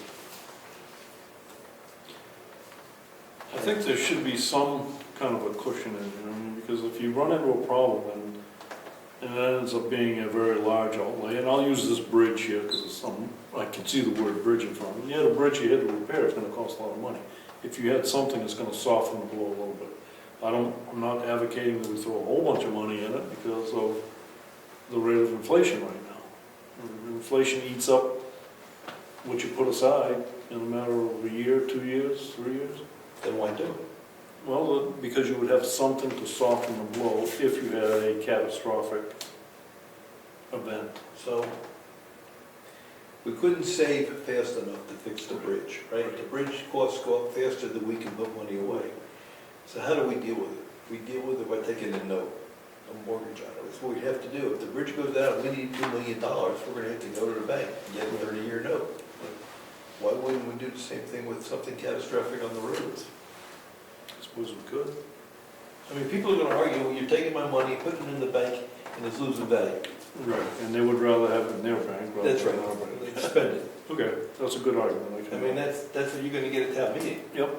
Speaker 5: I think there should be some kind of a cushion in there, I mean, because if you run into a problem and it ends up being a very large outlay, and I'll use this bridge here because it's something, I can see the word bridge in front of me. You had a bridge you had to repair, it's going to cost a lot of money. If you had something that's going to soften the blow a little bit. I'm not advocating that we throw a whole bunch of money in it because of the rate of inflation right now. Inflation eats up what you put aside in a matter of a year, 2 years, 3 years.
Speaker 4: Then why do it?
Speaker 5: Well, because you would have something to soften the blow if you had a catastrophic event.
Speaker 4: So we couldn't save fast enough to fix the bridge, right? The bridge costs go up faster than we can put money away. So how do we deal with it? We deal with it by taking a note, a mortgage on it. That's what we have to do. If the bridge goes down, we need $2 million, we're going to have to go to the bank and get a 30-year note. Why wouldn't we do the same thing with something catastrophic on the roads?
Speaker 5: I suppose we could.
Speaker 4: I mean, people are going to argue, well, you're taking my money, putting it in the bank, and it's losing value.
Speaker 5: Right, and they would rather have it in their bank rather
Speaker 4: That's right.
Speaker 5: than our bank.
Speaker 4: They spend it.
Speaker 5: Okay, that's a good argument.
Speaker 4: I mean, that's what you're going to get at town meeting.
Speaker 5: Yep.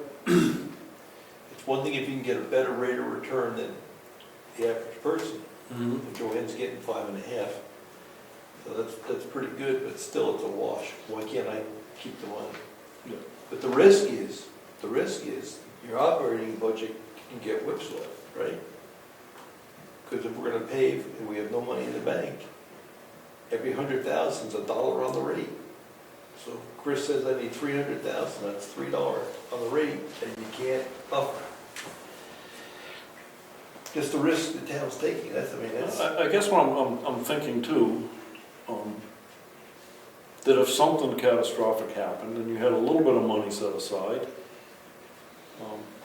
Speaker 4: It's one thing if you can get a better rate of return than the average person.
Speaker 5: Mhm.
Speaker 4: And Joanne's getting 5.5. So that's pretty good, but still it's a wash. Why can't I keep the money?
Speaker 5: Yeah.
Speaker 4: But the risk is your operating budget can get whipsawed, right? Because if we're gonna pave and we have no money in the bank, every 100,000 is $1 on the rate. So Chris says I need 300,000, that's $3 on the rate, and you can't buffer. Just the risk the town's taking, that's.
Speaker 5: I guess what I'm thinking too, that if something catastrophic happened and you had a little bit of money set aside,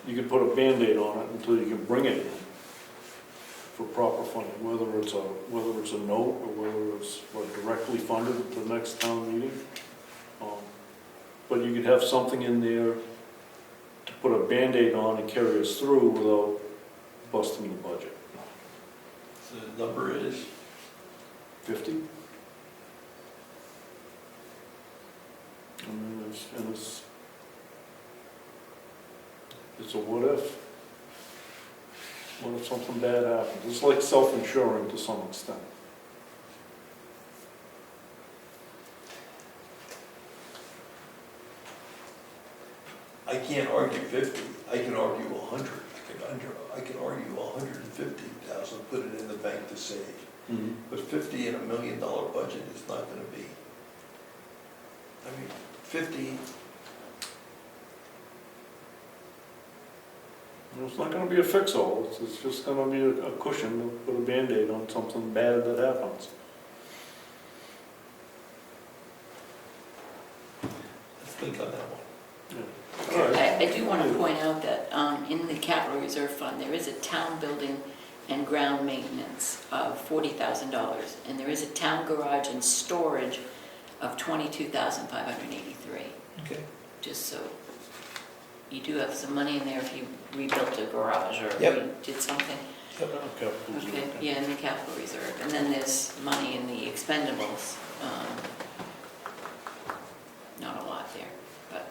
Speaker 5: you could put a Band-Aid on it until you can bring it in for proper funding, whether it's a note or whether it's directly funded at the next town meeting. But you could have something in there to put a Band-Aid on and carry us through without busting the budget.
Speaker 4: The number is?
Speaker 5: 50? I mean, it's a what if. What if something bad happens? It's like self-insuring to some extent.
Speaker 4: I can't argue 50, I can argue 100. I can argue 150,000, put it in the bank to save. But 50 in $1 million budget is not going to be. I mean, 50,
Speaker 5: It's not gonna be a fix-all, it's just gonna be a cushion to put a Band-Aid on something bad that happens.
Speaker 4: Let's think on that one.
Speaker 5: All right.
Speaker 2: I do want to point out that in the capital reserve fund, there is a town building and ground maintenance of $40,000, and there is a town garage and storage of $22,583.
Speaker 4: Okay.
Speaker 2: Just so, you do have some money in there if you rebuilt a garage or
Speaker 4: Yep.
Speaker 2: did something.
Speaker 5: Okay.
Speaker 2: Okay, yeah, in the capital reserve. And then there's money in the expendables. Not a lot there, but,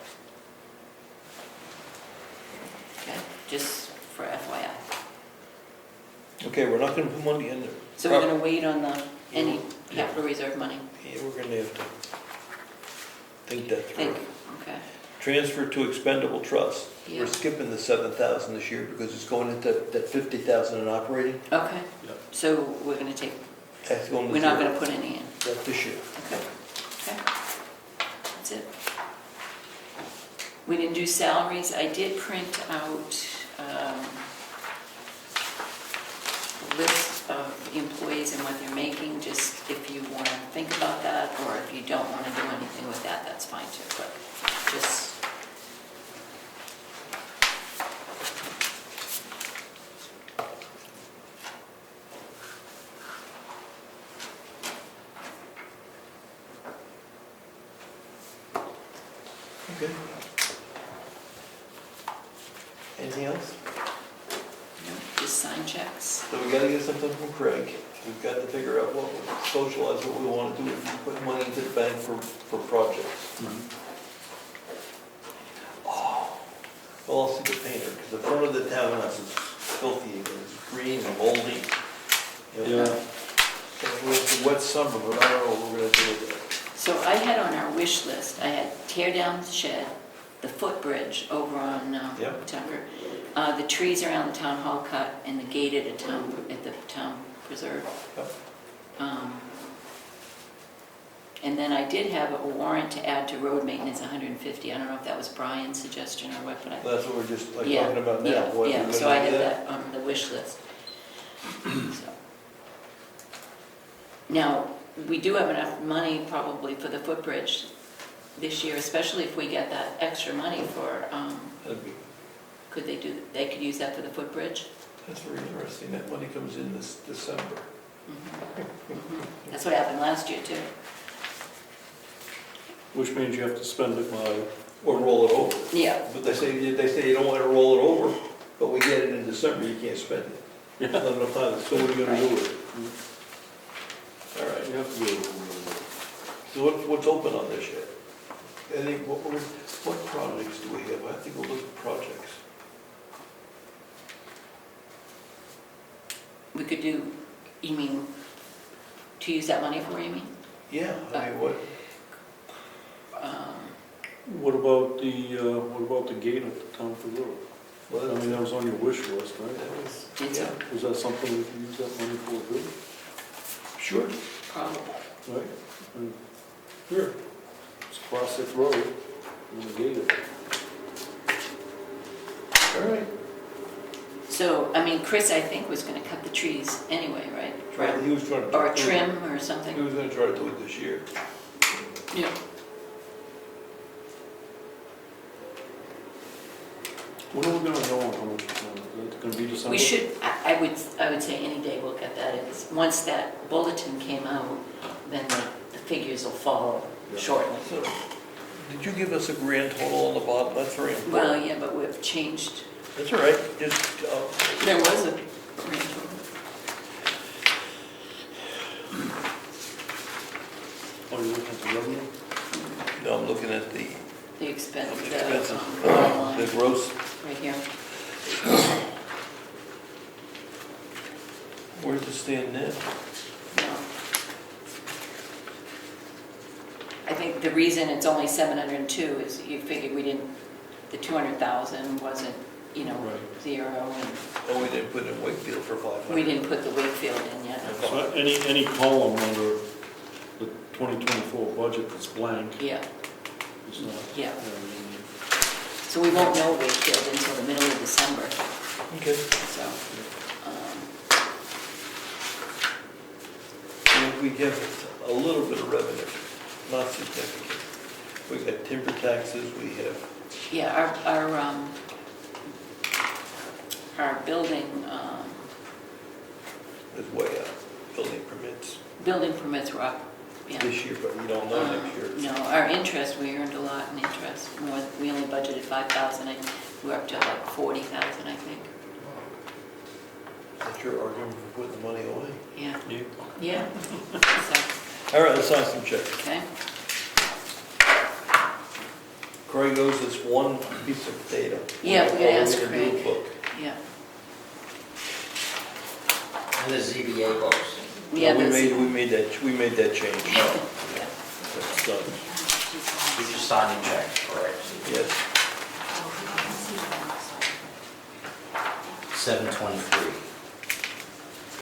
Speaker 2: okay, just for FYI.
Speaker 4: Okay, we're not gonna put money in there.
Speaker 2: So we're gonna wait on any capital reserve money?
Speaker 4: Yeah, we're gonna have to think that through.
Speaker 2: Okay,
Speaker 4: Transfer to expendable trust.
Speaker 2: Yeah.
Speaker 4: We're skipping the 7,000 this year because it's going into that 50,000 in operating.
Speaker 2: okay.
Speaker 5: Yep.
Speaker 2: So we're gonna take,
Speaker 4: That's going to
Speaker 2: we're not
Speaker 4: zero.
Speaker 2: gonna put any in?
Speaker 4: That this year.
Speaker 2: Okay, okay. That's it. We didn't do salaries. I did print out a list of employees and what they're making, just if you want to think about that, or if you don't want to do anything with that, that's fine too, but just...
Speaker 4: Okay. Anything else?
Speaker 2: Just sign checks.
Speaker 4: So we gotta get something from Craig. We've got to figure out socialize what we want to do if we put money into the bank for projects. Oh, well, I'll see the painter, because the front of the townhouse is filthy, and it's green and moldy.
Speaker 5: Yeah.
Speaker 4: It was a wet summer, but I don't know what we're gonna do with it.
Speaker 2: So I had on our wish list, I had tear down the shed, the footbridge over on
Speaker 4: Yep.
Speaker 2: Tucker, the trees around the town hall cut, and the gate at the town preserve.
Speaker 4: Yep.
Speaker 2: And then I did have a warrant to add to road maintenance, 150. I don't know if that was Brian's suggestion or what, but I...
Speaker 4: That's what we're just like
Speaker 2: Yeah,
Speaker 4: talking about now.
Speaker 2: yeah,
Speaker 4: What,
Speaker 2: yeah.
Speaker 4: we're
Speaker 2: So
Speaker 4: gonna
Speaker 2: I
Speaker 4: do
Speaker 2: had that on the wish list. So. Now, we do have enough money probably for the footbridge this year, especially if we get that extra money for,
Speaker 4: That'd be-
Speaker 2: they could use that for the footbridge?
Speaker 4: That's very interesting. That money comes in this December.
Speaker 2: That's what happened last year too.
Speaker 5: Which means you have to spend it by,
Speaker 4: Or roll it over.
Speaker 2: Yeah.
Speaker 4: But they say you don't want to roll it over, but we get it in December, you can't spend it.
Speaker 5: yeah,
Speaker 4: Not enough time.
Speaker 5: so what are you gonna do with it?
Speaker 4: All right.
Speaker 5: You have to do it.
Speaker 4: So what's open on this yet? What projects do we have? I think we'll look at projects.
Speaker 2: We could do, you mean, to use that money for, you mean?
Speaker 4: Yeah, I mean, what?
Speaker 5: What about the gate at the town preserve?
Speaker 4: Well,
Speaker 5: I mean, that was on your wish list, right?
Speaker 4: that was,
Speaker 2: It's
Speaker 4: yeah,
Speaker 5: Was that something we could use that money for, too?
Speaker 4: sure.
Speaker 2: Probably.
Speaker 5: Right? And here, it's classic road, and the gate it.
Speaker 4: All right.
Speaker 2: So, I mean, Chris, I think, was gonna cut the trees anyway, right?
Speaker 4: Right, he was trying to.
Speaker 2: Or trim or
Speaker 4: He
Speaker 2: something?
Speaker 4: was gonna try to do it this year.
Speaker 2: Yeah.
Speaker 5: When are we gonna know how much it's gonna, is it gonna be December?
Speaker 2: We should, I would say any day we'll get that. Once that bulletin came out, then the figures will follow shortly.
Speaker 4: So, did you give us a grand total on the bottom? That's very important.
Speaker 2: Well, yeah, but we've changed,
Speaker 4: That's all right, just,
Speaker 2: there was a grand total.
Speaker 5: Oh, you're looking at the revenue?
Speaker 4: no, I'm looking at the
Speaker 2: The expense,
Speaker 4: expenses,
Speaker 2: the line,
Speaker 4: the gross.
Speaker 2: right here.
Speaker 4: Where's it stand now?
Speaker 2: No. I think the reason it's only 702 is you figured we didn't, the 200,000 wasn't,
Speaker 5: Right.
Speaker 2: zero, and
Speaker 4: Oh, we didn't put in Wakefield for 500.
Speaker 2: we didn't put the Wakefield in yet.
Speaker 5: So any column under the 2024 budget that's blank
Speaker 2: Yeah,
Speaker 5: is not.
Speaker 2: yeah.
Speaker 5: I mean,
Speaker 2: So we won't know Wakefield until the middle of December.
Speaker 4: Okay.
Speaker 2: So,
Speaker 4: We have a little bit of revenue, not significant. We got timber taxes, we have,
Speaker 2: yeah, our building,
Speaker 4: is way up,
Speaker 2: building permits were up, yeah.
Speaker 4: this year, but we don't know next year.
Speaker 2: No, our interest, we earned a lot in interest, more, we only budgeted 5,000, and we're up to like 40,000, I think.
Speaker 4: That's your argument for putting the money away?
Speaker 2: Yeah,
Speaker 4: You?
Speaker 2: yeah. So,
Speaker 4: All right, let's sign some checks.
Speaker 2: okay,
Speaker 4: Craig owes us one piece of data.
Speaker 2: Yeah, we're gonna ask
Speaker 4: All we're gonna do is
Speaker 2: Craig.
Speaker 4: look.
Speaker 2: yeah.
Speaker 7: And the ZBA books.
Speaker 2: Yeah,
Speaker 4: We
Speaker 2: that's-
Speaker 4: made that change.
Speaker 2: Yeah.
Speaker 4: That's done.
Speaker 7: You just signed the check, correct?
Speaker 4: Yes.
Speaker 7: 7/23.